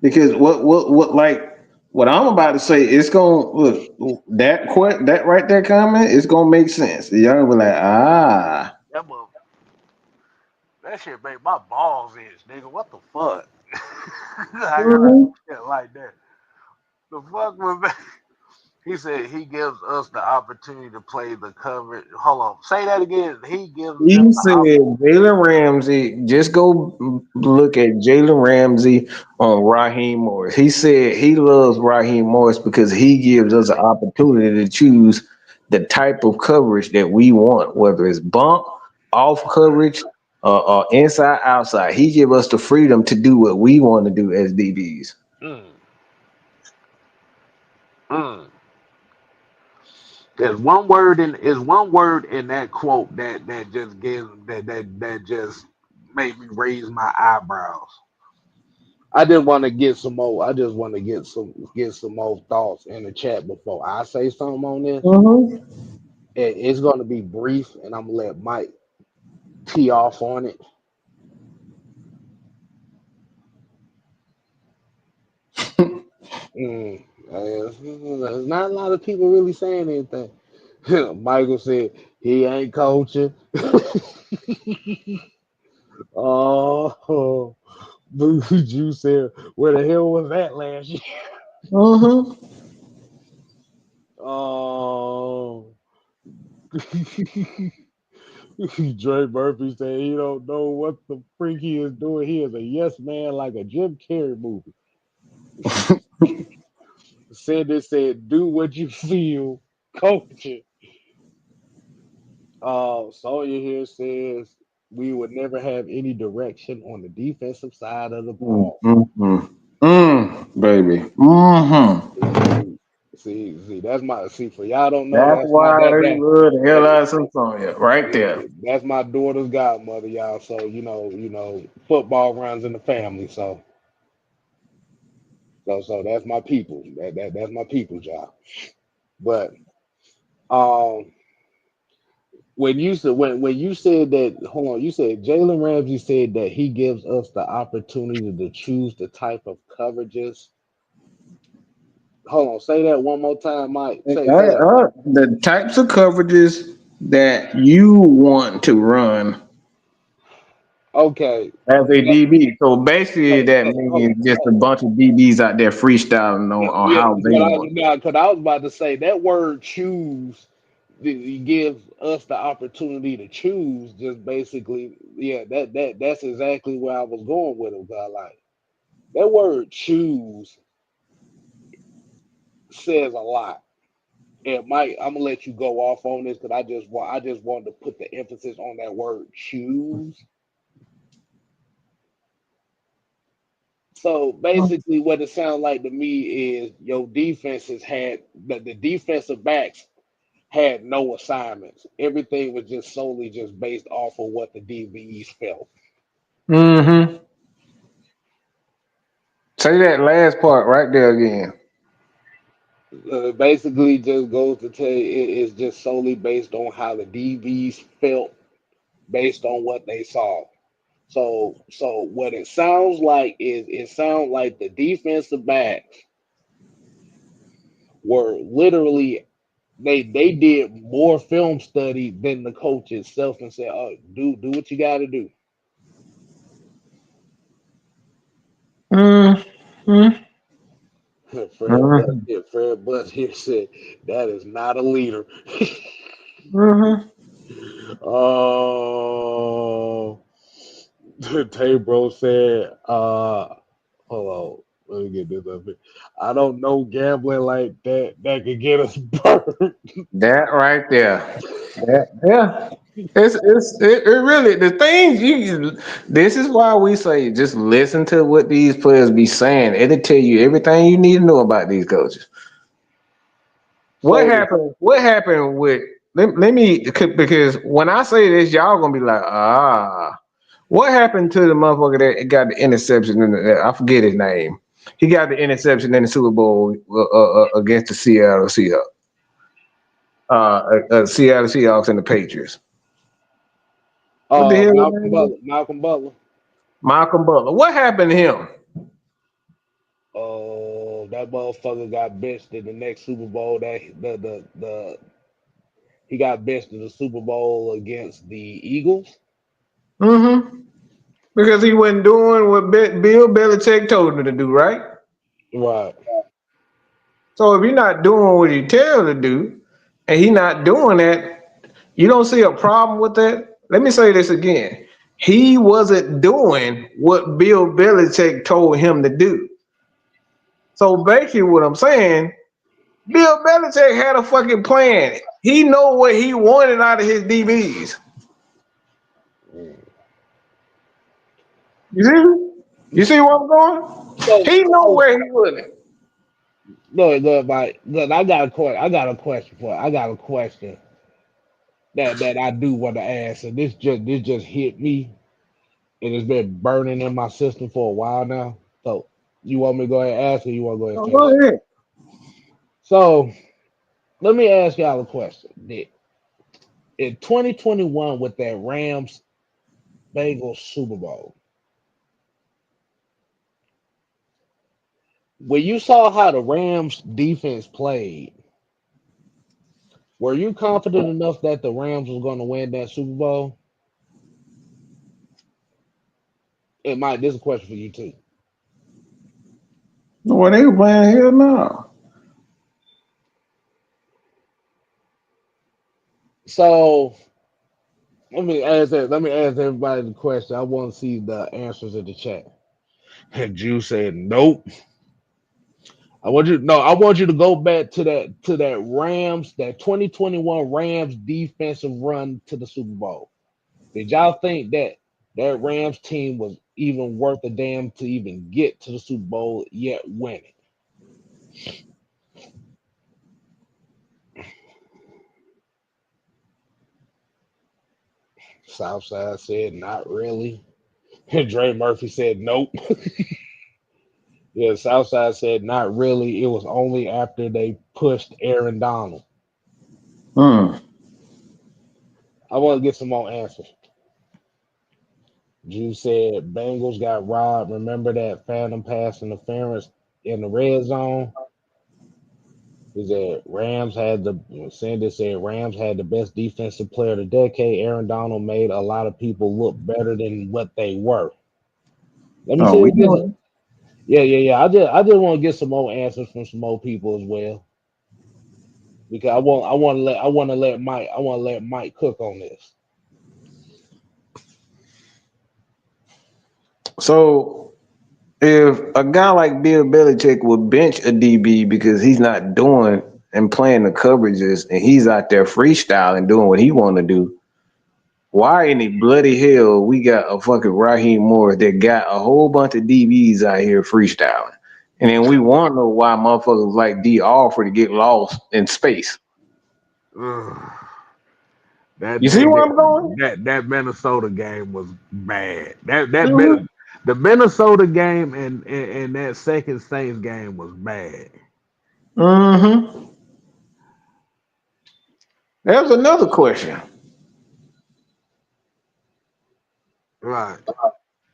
because what like what I'm about to say, it's gonna look that right there comment, it's gonna make sense. Y'all gonna be like, ah. That that shit made my balls itch, nigga. What the fuck? I heard Mhm. shit like that. The fuck was He said he gives us the opportunity to play the coverage. Hold on, say that again. He gives He them the said Jalen Ramsey, just go look at Jalen Ramsey on Raheem Morris. He said he loves Raheem Morris because he gives us an opportunity to choose the type of coverage that we want, whether it's bump, off coverage, or inside, outside. He give us the freedom to do what we want to do as DBs. mm, mm. There's one word in that quote that just gives that just made me raise my eyebrows. I didn't want to get some more. I just want to get some more thoughts in the chat before I say something on this. It's going to be brief, and I'm gonna let Mike tee off on it. Mm, there's not a lot of people really saying anything. Michael said he ain't coaching. Oh, Boo Juice said, where the hell was that last year? Oh, Dre Murphy said he don't know what the freak he is doing. He is a yes man like a Jim Carrey movie. Said said, do what you feel, coaching. Sawyer here says we would never have any direction on the defensive side of the ball. Baby. Mm-hmm. See, that's my see for y'all don't know That's that's my why that they that love the hell that out of Sonya right there. that's my daughter's godmother, y'all. So football runs in the family. So that's my people. That's my people, y'all. But um, when you said that, hold on, you said Jalen Ramsey said that he gives us the opportunity to choose the type of coverages. Hold on, say that one more time, Mike. Say that. The types of coverages that you want to run Okay. as a That, DB. So basically, that means just a bunch of DBs out there freestyling on yeah, how they want. because I was about to say that word choose gives us the opportunity to choose. Just basically, yeah, that's exactly where I was going with it. 'Cause I like that word choose says a lot. And Mike, I'm gonna let you go off on this because I just wanted to put the emphasis on that word choose. So basically, what it sounds like to me is your defenses had the defensive backs had no assignments. Everything was just solely just based off of what the DBs felt. Mm-hmm. Say that last part right there again. Basically, just goes to tell you it's just solely based on how the DBs felt based on what they saw. So what it sounds like is it sounds like the defensive backs were literally they did more film study than the coach itself and said, "Oh, do what you got to do." Mm-hmm. Fred Bus here said that is not a leader. Mm-hmm. Oh, Tay Bro said, hold on, let me get this up here. I don't know gambling like that could get us burned. That right there. Yeah. It really the things you this is why we say just listen to what these players be saying. It'll tell you everything you need to know about these coaches. What So happened? What happened with let me because when I say this, y'all gonna be like, what happened to the motherfucker that got the interception in I forget his name. He got the interception in the Super Bowl against the Seattle Seahawks and the Patriots. What the hell his Malcolm name is? Butler, Malcolm Butler. Malcolm Butler. What happened to him? Oh, that motherfucker got benched in the next Super Bowl. That the he got benched in the Super Bowl against the Eagles. Mm-hmm. Because he wasn't doing what Bill Belichick told him to do, right? Right. So if you're not doing what he tells you to do, and he not doing that, you don't see a problem with that. Let me say this again. He wasn't doing what Bill Belichick told him to do. So basically, what I'm saying, Bill Belichick had a fucking plan. He know what he wanted out of his DBs. You see? You see where I'm going? So, He know so where he was. look, Mike. Look, I got a question. I got a question for. I got a question that I do want to ask, and this just hit me, and it's been burning in my system for a while now. So, you want me to go ahead and ask, or you want to go ahead and Oh, finish? go ahead. So, let me ask y'all a question. In 2021, with that Rams Bengals Super Bowl, when you saw how the Rams defense played, were you confident enough that the Rams was going to win that Super Bowl? And Mike, this is a question for you too. Well, they were playing here now. So let me ask everybody the question. I want to see the answers in the chat. And Jew said nope. I want you to go back to that Rams, that 2021 Rams defensive run to the Super Bowl. Did y'all think that Rams team was even worth a damn to even get to the Super Bowl yet win it? Southside said not really. Dre Murphy said nope. Yeah, Southside said not really. It was only after they pushed Aaron Donald. Hmm. I want to get some more answers. Drew said Bengals got robbed. Remember that phantom pass interference in the red zone? He said Rams had the Sanders said Rams had the best defensive player of the decade. Aaron Donald made a lot of people look better than what they were. Let me Oh, see we if this. know. Yeah. I just want to get some more answers from some more people as well because I want to let Mike cook on this. So if a guy like Bill Belichick would bench a DB because he's not doing and playing the coverages and he's out there freestyling doing what he want to do, why in the bloody hell we got a fucking Raheem Morris that got a whole bunch of DBs out here freestyling? And then we want to know why motherfuckers like D offer to get lost in space. Ugh. That You see that where I'm going? that Minnesota game was bad. Mm-hmm. The Minnesota game and that second Saints game was bad. Mm-hmm. There's another question. Right.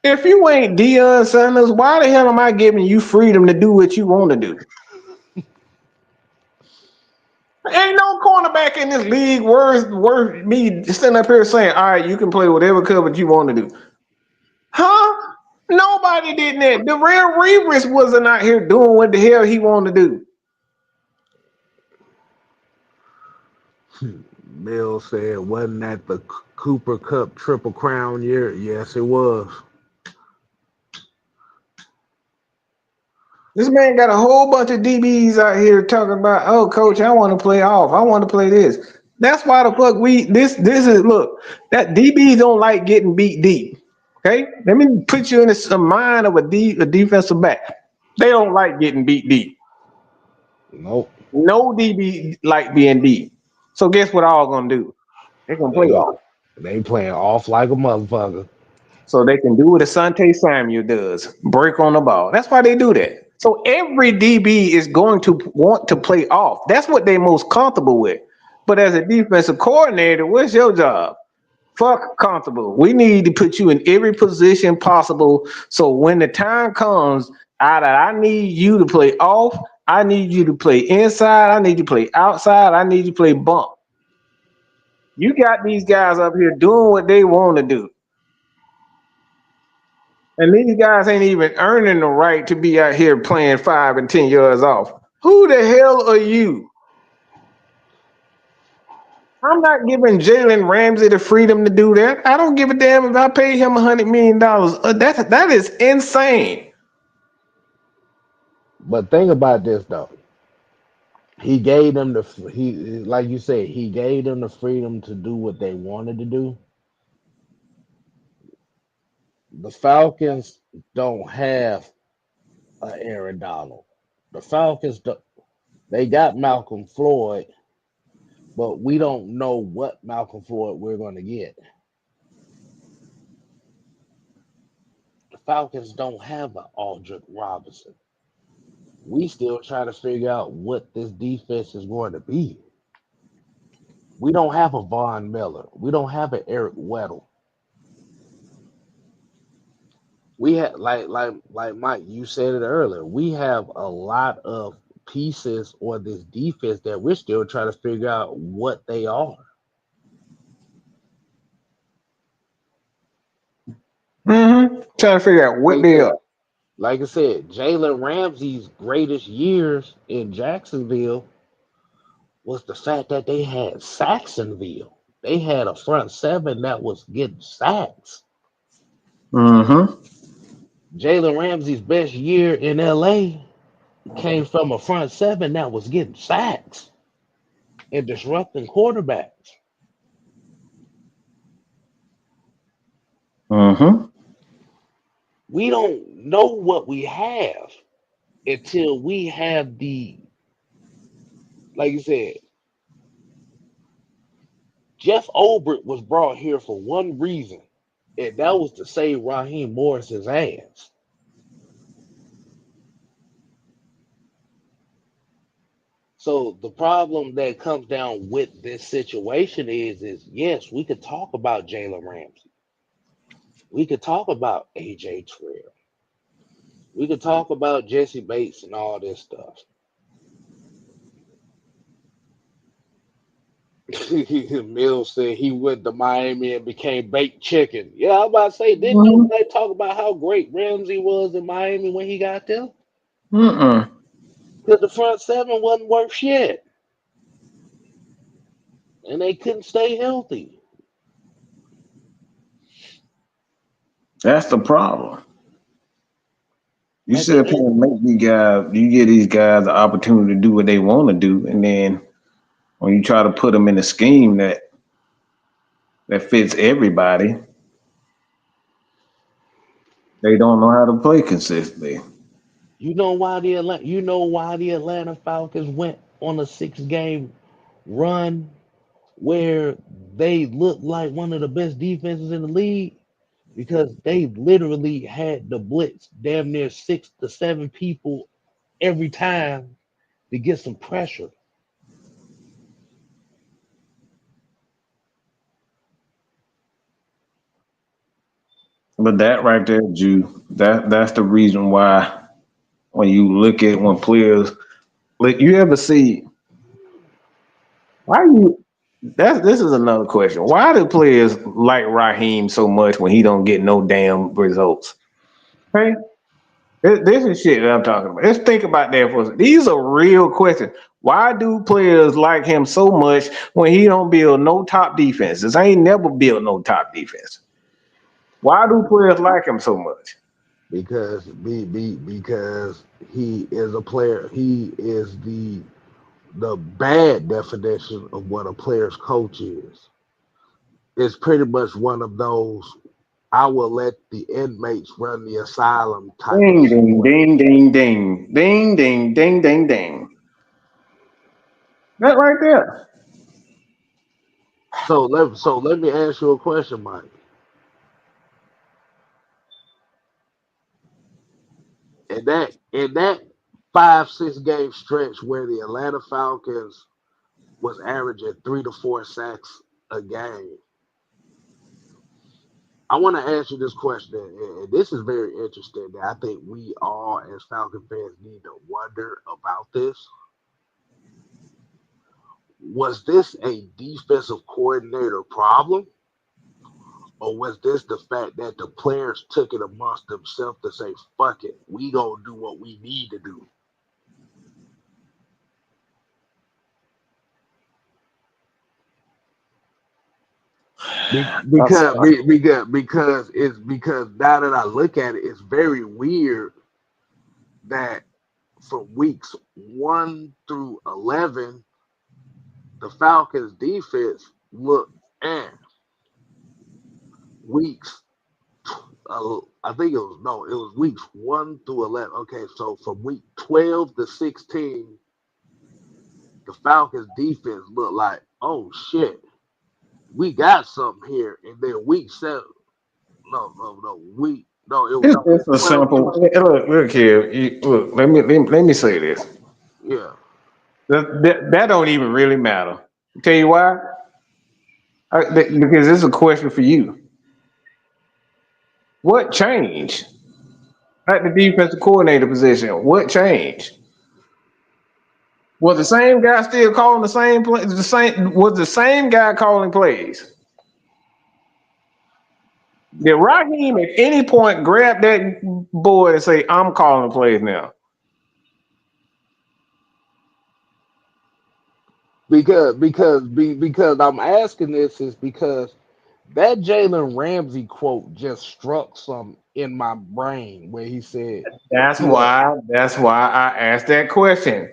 If you ain't Deion Sanders, why the hell am I giving you freedom to do what you want to do? Ain't no cornerback in this league worth me sitting up here saying, all right, you can play whatever coverage you want to do. Huh? Nobody did that. The real Revis wasn't out here doing what the hell he wanted to do. Bill said, wasn't that the Cooper Cup Triple Crown year? Yes, it was. This man got a whole bunch of DBs out here talking about, oh, coach, I want to play off. I want to play this. That's why the fuck this is look, that DBs don't like getting beat deep. Okay? Let me put you in the mind of a defensive back. They don't like getting beat deep. Nope. No DB like being deep. So guess what all gonna do? They're gonna play They off. they playing off like a motherfucker. So they can do what Asante Samuel does, break on the ball. That's why they do that. So every DB is going to want to play off. That's what they're most comfortable with. But as a defensive coordinator, what's your job? Fuck comfortable. We need to put you in every position possible. So when the time comes, either I need you to play off, I need you to play inside, I need you to play outside, I need you to play bump. You got these guys up here doing what they want to do. And these guys ain't even earning the right to be out here playing 5 and 10 yards off. Who the hell are you? I'm not giving Jalen Ramsey the freedom to do that. I don't give a damn if I pay him $100 million. That is insane. But think about this though. He gave them he like you said, he gave them the freedom to do what they wanted to do. The Falcons don't have Aaron Donald. The Falcons they got Malcolm Floyd, but we don't know what Malcolm Floyd we're going to get. The Falcons don't have an Aldrick Robinson. We still trying to figure out what this defense is going to be. We don't have a Von Miller. We don't have an Eric Weddle. We have like Mike, you said it earlier. We have a lot of pieces on this defense that we're still trying to figure out what they are. Mm-hmm. Trying to figure out Like what I they said, are. like I said, Jalen Ramsey's greatest years in Jacksonville was the fact that they had Saxonville. They had a front seven that was getting sacks. Mm-hmm. Jalen Ramsey's best year in LA came from a front seven that was getting sacks and disrupting quarterbacks. Mm-hmm. We don't know what we have until we have like you said, Jeff Obert was brought here for one reason, and that was to save Raheem Morris's ass. So the problem that comes down with this situation is yes, we could talk about Jalen Ramsey. We could talk about AJ Terrell. We could talk about Jesse Bates and all this stuff. Mills said he went to Miami and became baked chicken. Yeah, I'm about to say, didn't nobody talk about how great Ramsey was in Miami when he got there? Because the front seven wasn't worth shit. And they couldn't stay healthy. That's the problem. You At sit the up here end, and make these guys, you give these guys the opportunity to do what they want to do, and then when you try to put them in a scheme that fits everybody, they don't know how to play consistently. you know why the Atlanta Falcons went on a 6-game run where they looked like one of the best defenses in the league? Because they literally had the blitz damn near 6 to 7 people every time to get some pressure. But that right there, Jew, that's the reason why when you look at when players, like you ever see why you this is another question. Why do players like Raheem so much when he don't get no damn results? Okay? This is shit that I'm talking about. Let's think about that for a second. These are real questions. Why do players like him so much when he don't build no top defenses? I ain't never built no top defense. Why do players like him so much? Because he is a player. He is the bad definition of what a player's coach is. It's pretty much one of those I will let the inmates run the asylum type of Ding ding situation. ding ding ding ding ding ding ding ding. That right there. So let me ask you a question, Mike. In that 5 6 game stretch where the Atlanta Falcons was averaging 3 to 4 sacks a game, I want to ask you this question, and this is very interesting. That I think we all, as Falcon fans, need to wonder about this. Was this a defensive coordinator problem, or was this the fact that the players took it amongst themselves to say, "Fuck it, we gonna do what we need to do"? That's Because now that I look at it, it's very weird that from weeks 1 through 11, the Falcons defense looked and weeks. I think it was weeks 1 through 11. Okay, so from week 12 to 16, the Falcons defense looked like, oh shit, we got something here. And then week 7, it was it's a 12 simple. through, Look here. Look. Let me say this. yeah. That don't even really matter. Tell you why? Because this is a question for you. What changed at the defensive coordinator position? What changed? Was the same guy still calling the same play? Was the same guy calling plays? Did Raheem at any point grab that board and say, "I'm calling plays now"? Because I'm asking this is because that Jalen Ramsey quote just struck some in my brain where he said That's he had why. That's why I asked that question.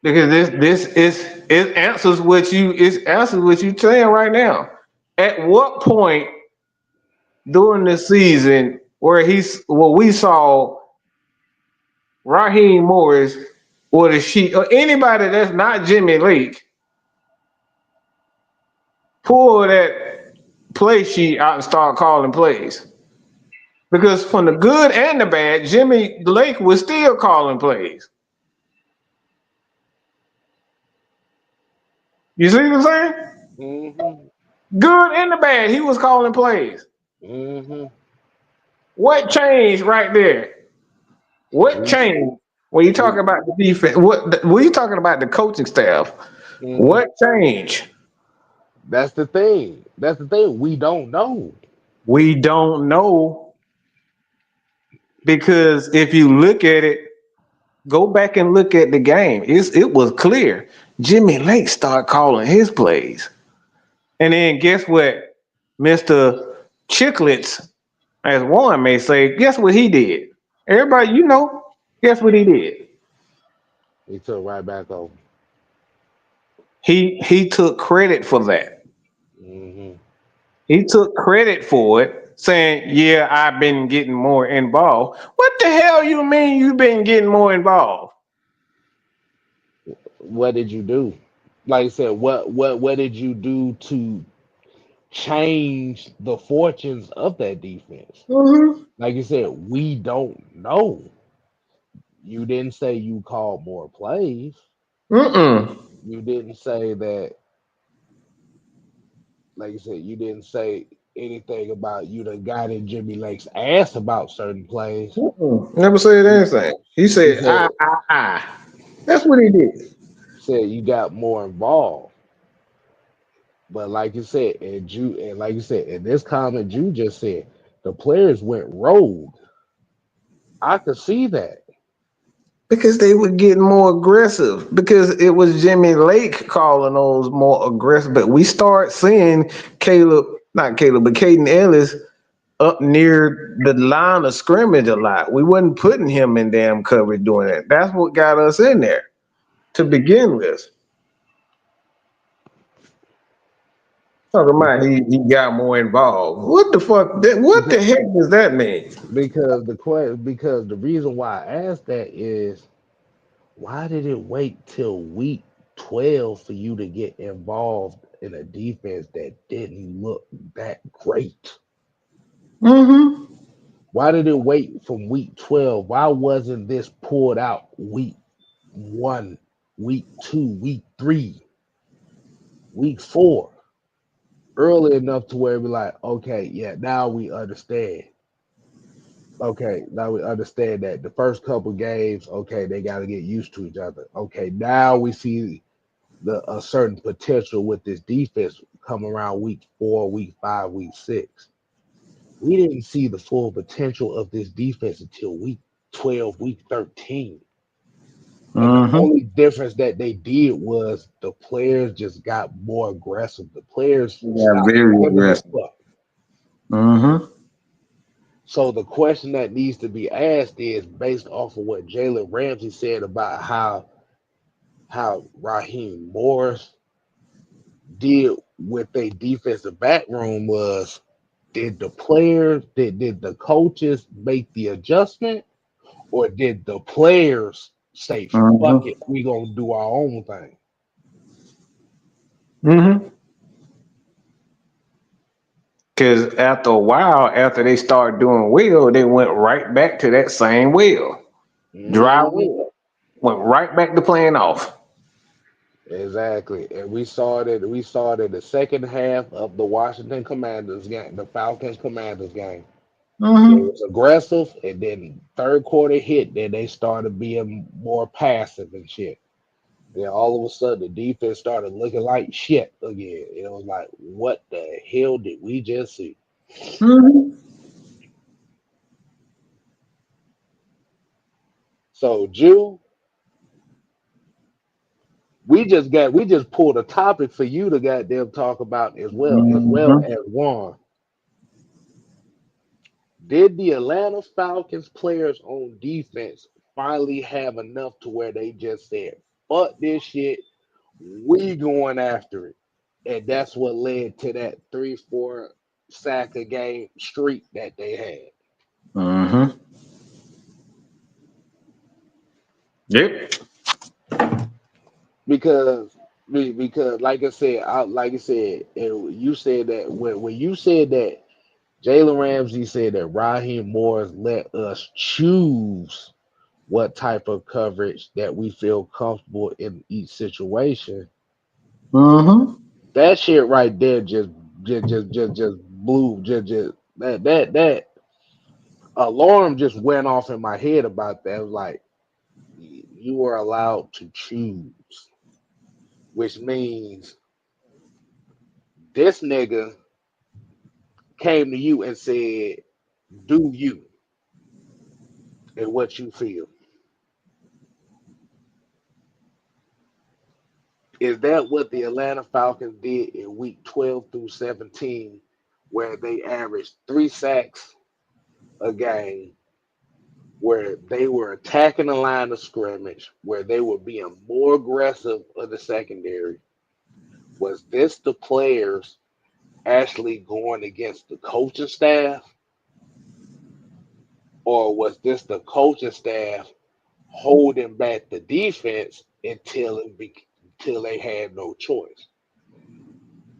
Because this is it answers what you saying right now. At what point during the season where we saw Raheem Morris or anybody that's not Jimmy Lake pull that play sheet out and start calling plays. Because from the good and the bad, Jimmy Lake was still calling plays. You see what I'm saying? Mm-hmm. Good and the bad, he was calling plays. Mm-hmm. What changed right there? What changed when you talk about the defense? When you talking about the coaching staff? Mm-hmm. What changed? That's the thing. That's the thing. We don't know. We don't know because if you look at it, go back and look at the game. It was clear. Jimmy Lake started calling his plays, and then guess what, Mister Chicklets, as Warren may say, guess what he did? Everybody, guess what he did? He took right back over. He took credit for that. Mm-hmm. He took credit for it, saying, "Yeah, I've been getting more involved." What the hell you mean you've been getting more involved? What did you do? Like I said, what did you do to change the fortunes of that defense? Mm-hmm. Like you said, we don't know. You didn't say you called more plays. Mm-mm. You didn't say that, like you said, you didn't say anything about you done got in Jimmy Lake's ass about certain plays. Mm-mm. Never said You, anything. He you said, said ah. That's what he did. you got more involved. But like you said, and like you said, in this comment you just said, the players went rogue. I could see that. Because they were getting more aggressive. Because it was Jimmy Lake calling those more aggressive. But we start seeing not Caleb, but Caden Ellis up near the line of scrimmage a lot. We wasn't putting him in damn coverage doing that. That's what got us in there to begin with. Talking about Because he got more involved. What the fuck? What because the heck does that mean? because the reason why I asked that is, why did it wait till week 12 for you to get involved in a defense that didn't look that great? Mm-hmm. Why did it wait from week 12? Why wasn't this pulled out week 1, week 2, week 3, week 4? Early enough to where we're like, okay, yeah, now we understand. Okay, now we understand that the first couple games, okay, they got to get used to each other. Okay, now we see a certain potential with this defense come around week 4, week 5, week 6. We didn't see the full potential of this defense until week 12, week 13. And the Mm-hmm. only difference that they did was the players just got more aggressive. The players Yeah, stopped very giving a aggressive. fuck. Mm-hmm. So the question that needs to be asked is, based off of what Jalen Ramsey said about how Raheem Morris did with their defensive back room, was, did the players, did the coaches make the adjustment, or did the players say, fuck Mm-hmm. it, we gonna do our own thing? Mm-hmm. Because after a while, after they started doing well, they went right back to that same well. Dry Mhm. well. Went right back to playing off. Exactly. And we saw that in the second half of the Washington Commanders game, the Falcons Commanders game. It Mm-hmm. was aggressive, and then third quarter hit, then they started being more passive and shit. Then all of a sudden, the defense started looking like shit again. It was like, what the hell did we just see? Mm-hmm. So, Jew, we just pulled a topic for you to goddamn talk about as well Mm-hmm. as Juan. Did the Atlanta Falcons players on defense finally have enough to where they just said, fuck this shit, we going after it? And that's what led to that 3-4 sack a game streak that they had. Mm-hmm. Yep. Because Because like I said, and you said that when you said that Jalen Ramsey said that Raheem Morris let us choose what type of coverage that we feel comfortable in each situation. Mm-hmm. That shit right there just blew just that alarm just went off in my head about that. It was like you were allowed to choose, which means this nigga came to you and said, "Do you and what you feel." Is that what the Atlanta Falcons did in week 12 through 17, where they averaged 3 sacks a game, where they were attacking the line of scrimmage, where they were being more aggressive of the secondary? Was this the players actually going against the coaching staff, or was this the coaching staff holding back the defense until they had no choice?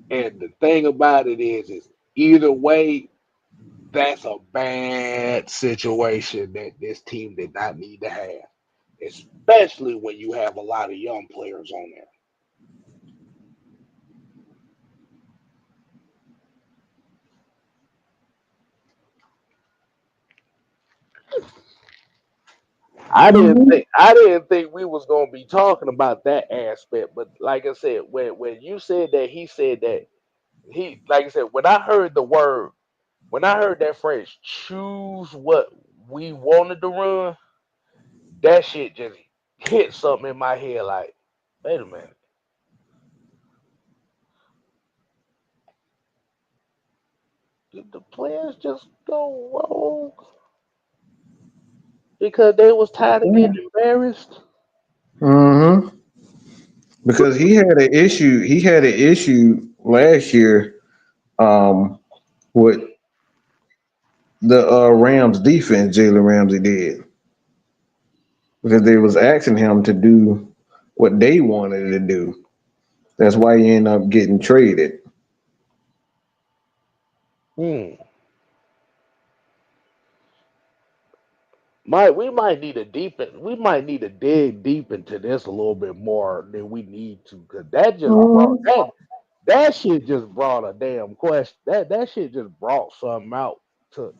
And the thing about it is either way, that's a bad situation that this team did not need to have, especially when you have a lot of young players on there. I didn't think we was gonna be talking about that aspect, but like I said, when you said that he said that he like I said, when I heard that phrase, choose what we wanted to run, that shit just hit something in my head like, wait a minute. Did the players just go rogue because they was tired of getting embarrassed? Mm-hmm. Because he had an issue. He had an issue last year with the Rams defense. Jalen Ramsey did because they was asking him to do what they wanted to do. That's why he ended up getting traded. Hmm. We might need to dig deep into this a little bit more than we need to, because that shit just brought a damn question. That shit just brought something out to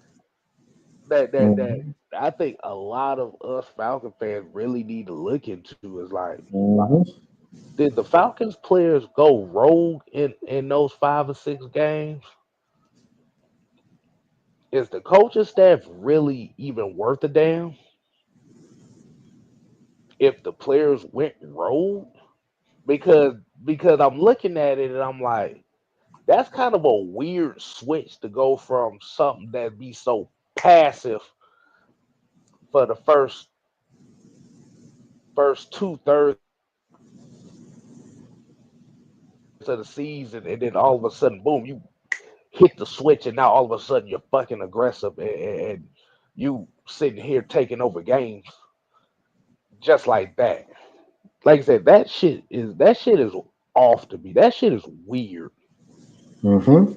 that Mm-hmm. I think a lot of us Falcon fans really need to look into is like, Mm-hmm. did the Falcons players go rogue in those 5 or 6 games? Is the coaching staff really even worth a damn if the players went rogue? Because because I'm looking at it and I'm like, that's kind of a weird switch to go from something that be so passive for the first 2/3 of the season, and then all of a sudden, boom, you hit the switch, and now all of a sudden you're fucking aggressive, and you sitting here taking over games just like that. Like I said, that shit is off to me. That shit is weird. Mm-hmm.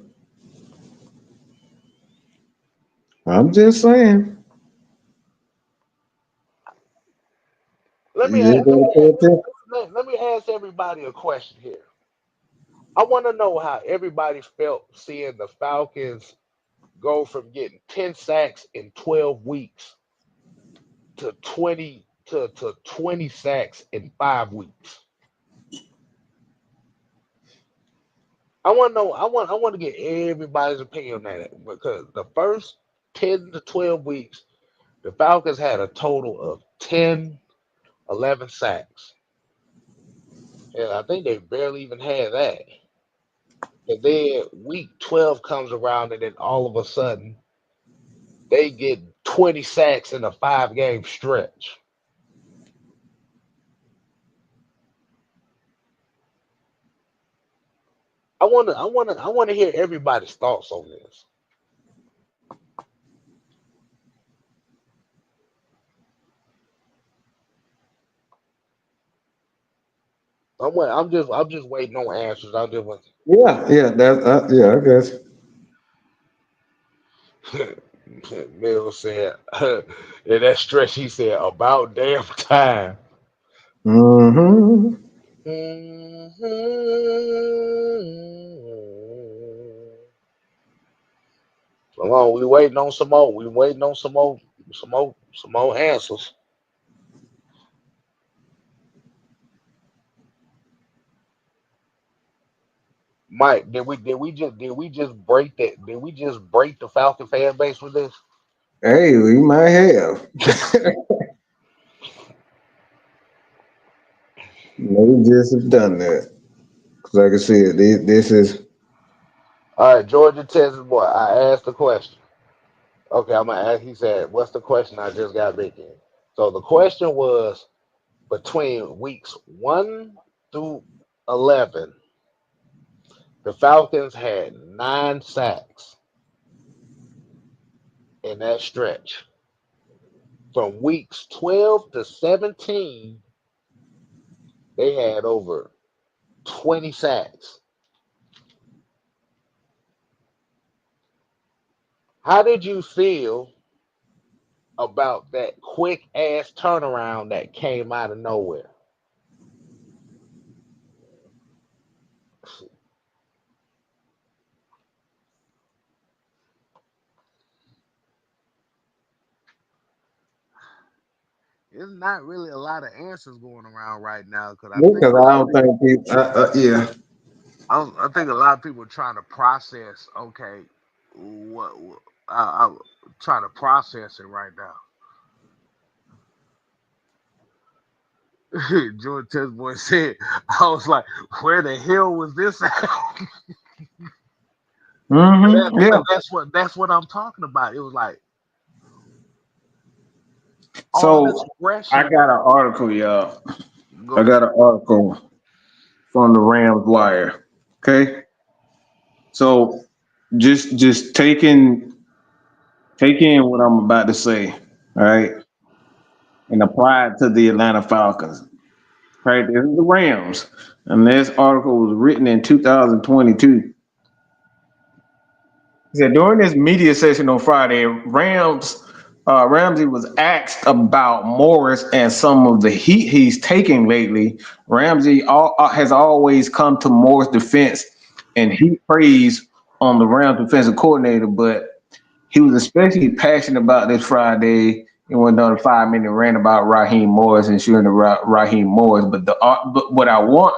I'm just saying. Let me You just ask, gotta pay attention. let me ask everybody a question here. I want to know how everybody felt seeing the Falcons go from getting 10 sacks in 12 weeks to 20 sacks in 5 weeks. I want to get everybody's opinion on that, because the first 10 to 12 weeks, the Falcons had a total of 10, 11 sacks. And I think they barely even had that. And then week 12 comes around, and then all of a sudden they get 20 sacks in a 5 game stretch. I want to hear everybody's thoughts on this. I'm just waiting on answers. I just wait. Yeah, I guess. Mill said, in that stretch, he said, about damn time. Mm-hmm. Mhm. Come on, we waiting on some more. We waiting on some more answers. Mike, did we just break the Falcon fan base with this? Hey, we might have. Maybe just have done that. 'Cause like I said, this is All right, Georgia, Texas boy. I asked the question. Okay, I'm gonna ask. He said, "What's the question?" I just got big in. So the question was between weeks 1 through 11, the Falcons had 9 sacks in that stretch. From weeks 12 to 17, they had over 20 sacks. How did you feel about that quick ass turnaround that came out of nowhere? There's not really a lot of answers going around right now because because I don't think people. Yeah. I think a lot of people are trying to process. Okay, what I'm trying to process it right now. George Test Boy said, I was like, where the hell was this at? Mm-hmm. Yeah. That's what I'm talking about. It was like all this So I aggression. got an article, y'all. I Go got ahead. an article from the Rams Wire. Okay. So just take in what I'm about to say, all right, and apply it to the Atlanta Falcons. Right, this is the Rams, and this article was written in 2022. He said during this media session on Friday, Ramsey was asked about Morris and some of the heat he's taking lately. Has always come to Morris' defense and heat praise on the Rams defensive coordinator, but he was especially passionate about this Friday. He went on a 5 minute rant about Raheem Morris and shooting the Raheem Morris. But what I want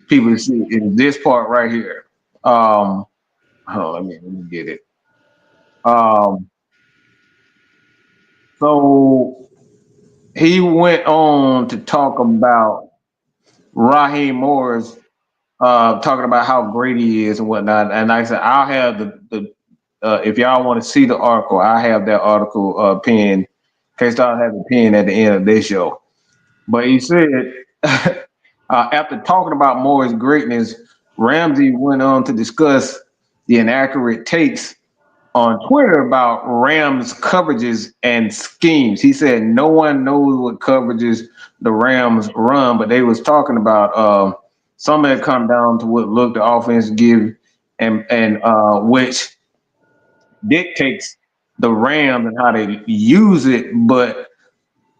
people to see is this part right here. Hold on, let me get it. Um, so he went on to talk about Raheem Morris, talking about how great he is and whatnot. And like I said, I'll have the if y'all want to see the article, I have that article pinned. In case I'll have the pin at the end of this show. But he said after talking about Morris' greatness, Ramsey went on to discuss the inaccurate takes on Twitter about Rams coverages and schemes. He said no one knows what coverages the Rams run, but they was talking about some of it come down to what look the offense give and which dictates the Rams and how they use it. But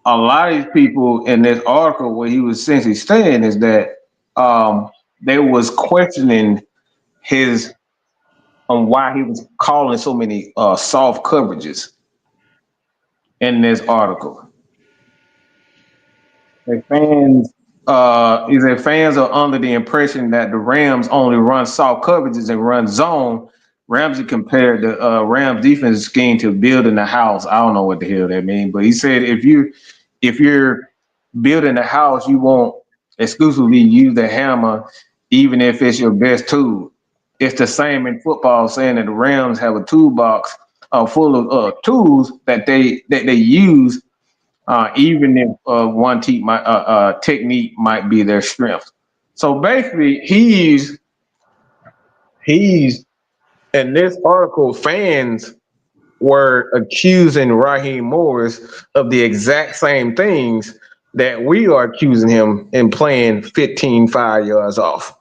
a lot of these people in this article, what he was essentially saying is that they was questioning his on why he was calling so many soft coverages in this article. The fans, he said fans are under the impression that the Rams only run soft coverages and run zone. Ramsey compared the Rams defense scheme to building a house. I don't know what the hell that means, but he said if you're building a house, you won't exclusively use the hammer, even if it's your best tool. It's the same in football, saying that the Rams have a toolbox full of tools that they use, even if technique might be their strength. So basically, he's in this article. Fans were accusing Raheem Morris of the exact same things that we are accusing him and playing 15 5 yards off.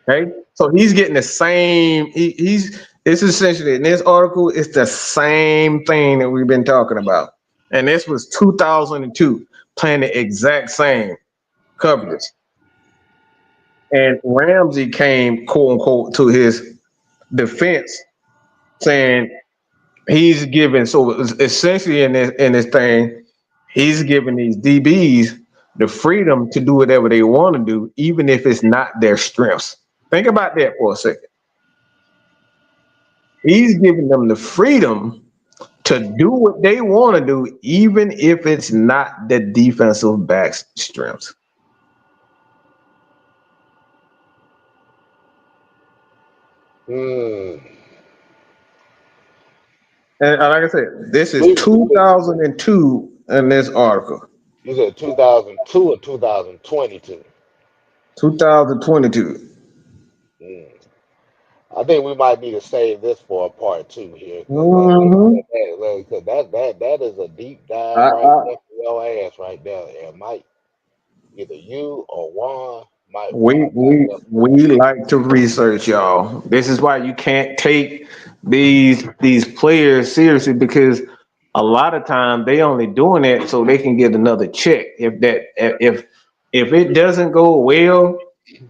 Okay, so he's getting the same. It's essentially in this article. It's the same thing that we've been talking about, and this was 2002, playing the exact same coverages. And Ramsey came, quote unquote, to his defense, saying he's giving. So essentially, in this thing, he's giving these DBs the freedom to do whatever they want to do, even if it's not their strengths. Think about that for a second. He's giving them the freedom to do what they want to do, even if it's not the defensive back's strengths. Hmm. And like I said, this is 2002 in this article. You said 2002 or 2022? 2022. Mm. I think we might need to save this for a part two here, because Mm-hmm. that is a deep dive I, right I, there for your ass right there. And Mike, either you or Juan might want we to back we up. we like to research, y'all. This is why you can't take these players seriously, because a lot of time they only doing it so they can get another check. If it doesn't go well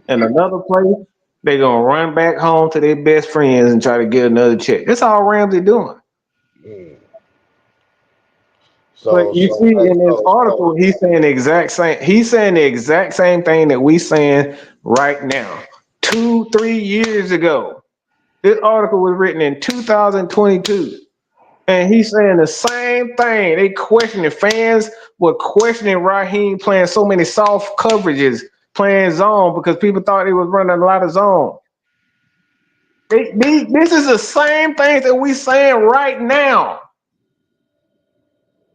in another place, they're gonna run back home to their best friends and try to get another check. That's all Ramsey doing. Mm. But you see in this So article, he's saying the exact same. He's saying the exact same thing that we saying right now. 2-3 years ago, this article was written in 2022, and he's saying the same thing. They questioning, fans were questioning Raheem playing so many soft coverages, playing zone, because people thought he was running a lot of zone. This is the same thing that we saying right now.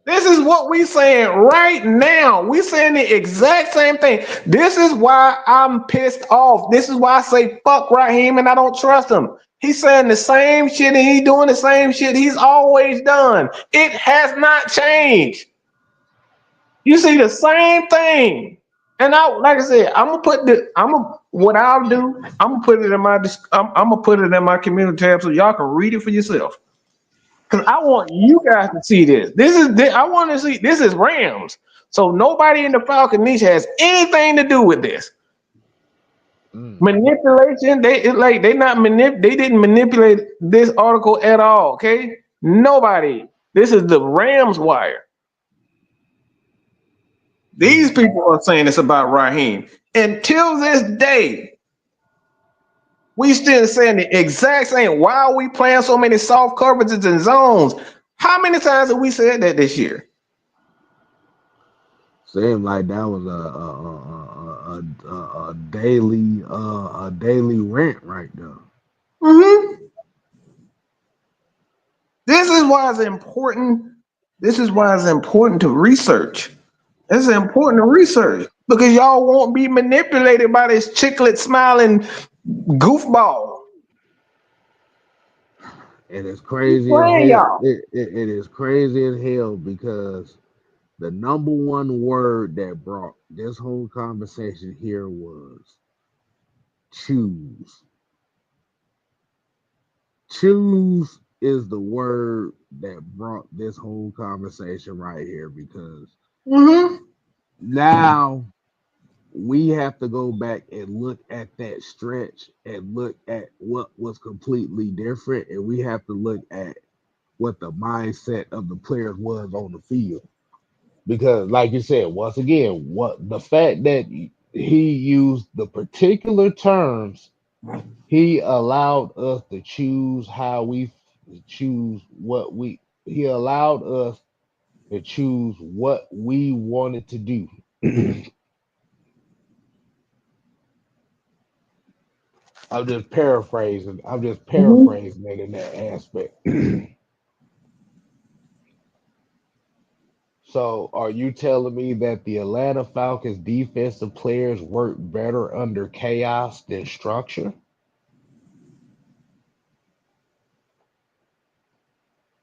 This is what we saying right now. We saying the exact same thing. This is why I'm pissed off. This is why I say fuck Raheem and I don't trust him. He's saying the same shit and he's doing the same shit he's always done. It has not changed. You see the same thing. And like I said, what I'll do, I'm gonna put it in my community tab so y'all can read it for yourself. Because I want you guys to see this. I want to see this is Rams. So nobody in the Falcon niche has anything to do with this. Manipulation, they didn't manipulate this article at all. Okay. Nobody. This is the Rams wire. These people are saying it's about Raheem. Until this day, we still saying the exact same. Why are we playing so many soft coverages and zones? How many times have we said that this year? seemed like that was a daily rant right there. Mm-hmm. This is why it's important. This is why it's important to research. It's important to research because y'all won't be manipulated by this chiclet smiling goofball. And it's He's crazy as playing hell. y'all. It is crazy as hell because the number one word that brought this whole conversation here was choose. Choose is the word that brought this whole conversation right here, because now we have to go back and look at that stretch and look at what was completely different, and we have to look at what the mindset of the players was on the field. Because, like you said, once again, what the fact that he used the particular terms, he allowed us to choose how we choose what we. He allowed us to choose what we wanted to do. I'm just paraphrasing it in that aspect. So, are you telling me that the Atlanta Falcons defensive players work better under chaos than structure?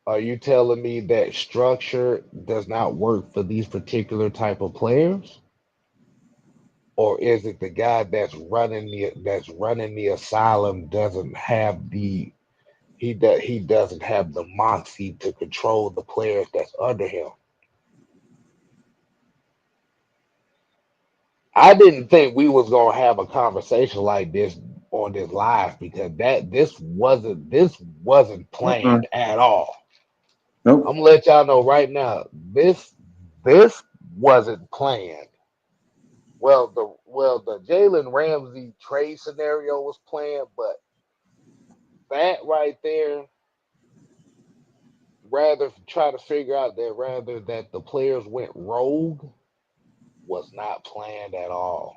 Are you telling me that structure does not work for these particular type of players? Or is it the guy that's running the asylum doesn't have he doesn't have the moxie to control the players that's under him? I didn't think we was gonna have a conversation like this on this live because this wasn't Mm-mm. planned at all. I'm Nope. gonna let y'all know right now. This wasn't planned. Well the Jalen Ramsey trade scenario was planned, but that right there, rather try to figure out that rather that the players went rogue was not planned at all.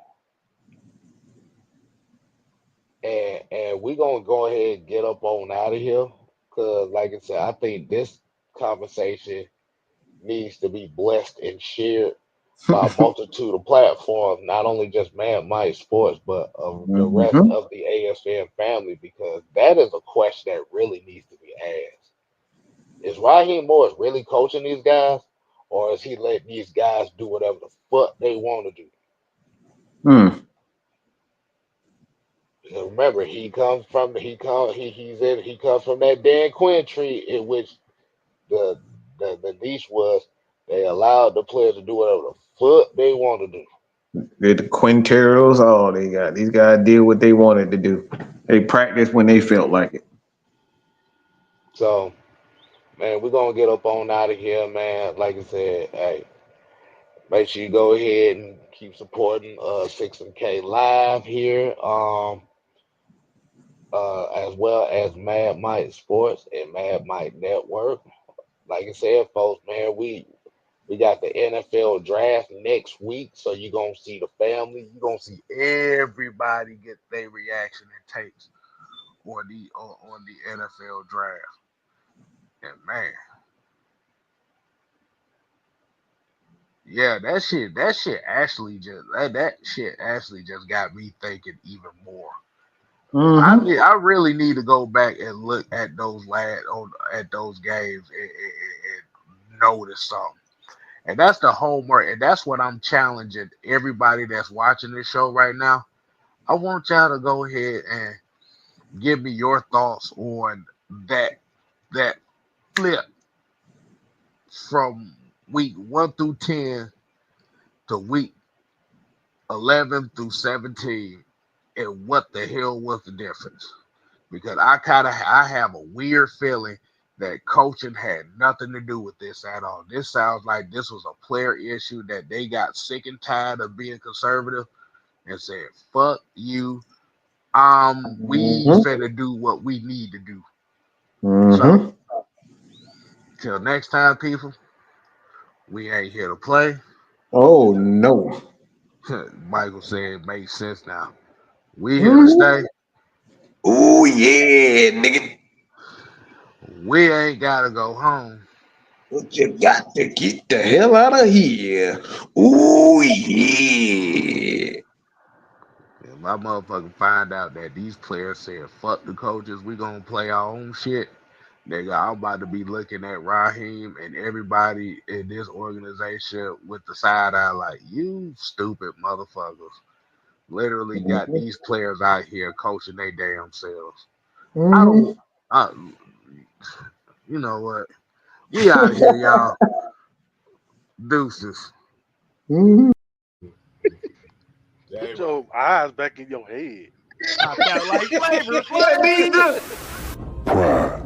And we're gonna go ahead and get up on out of here. Cause like I said, I think this conversation needs to be blessed and shared by a multitude of platforms, not only just Mad Mike Sports, but of the rest Mm-hmm. of the ASN family, because that is a question that really needs to be asked. Is Raheem Morris really coaching these guys, or is he letting these guys do whatever the fuck they want to do? Mm. And remember, he comes from that Dan Quinn tree in which the the niche was they allowed the players to do whatever the fuck they want to do. The Quinteros, all they got. These guys did what they wanted to do. They practiced when they felt like it. So, man, we're gonna get up on out of here, man. Like I said, hey, make sure you go ahead and keep supporting 6MK Live here, as well as Mad Mike Sports and Mad Mike Network. Like I said, folks, man, we got the NFL draft next week, so you're gonna see the family. You're gonna see everybody get their reaction and takes on the NFL draft. And man, yeah, that shit actually just got me thinking even more. Mm-hmm. I really need to go back and look at at those games and notice something. And that's the homework, and that's what I'm challenging everybody that's watching this show right now. I want y'all to go ahead and give me your thoughts on that flip from week 1 through 10 to week 11 through 17, and what the hell was the difference? Because I have a weird feeling that coaching had nothing to do with this at all. This sounds like this was a player issue that they got sick and tired of being conservative and said, "Fuck you. We Mm-hmm. finna do what we need to do." So Mm-hmm. till next time, people, we ain't here to play. Oh no. Michael said it makes sense now. We here to Mm-hmm. stay. Oh yeah, nigga. We ain't gotta go home. But you got to get the hell out of here. Oh yeah. If my motherfucker find out that these players said fuck the coaches, we gonna play our own shit. Nigga, I'm about to be looking at Raheem and everybody in this organization with the side eye like, you stupid motherfuckers. Literally got these players out here coaching their damn selves. I Mm-hmm. don't, I, you know what? We out here, y'all. Deuces. Mm-hmm. Hey, Put your eyes back in your head. popped out like flavor Pry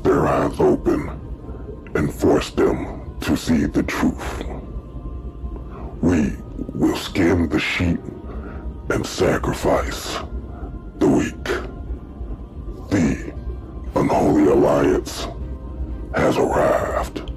their eyes open and force them to see the truth. We will skin the sheep and sacrifice the weak. The unholy alliance has arrived.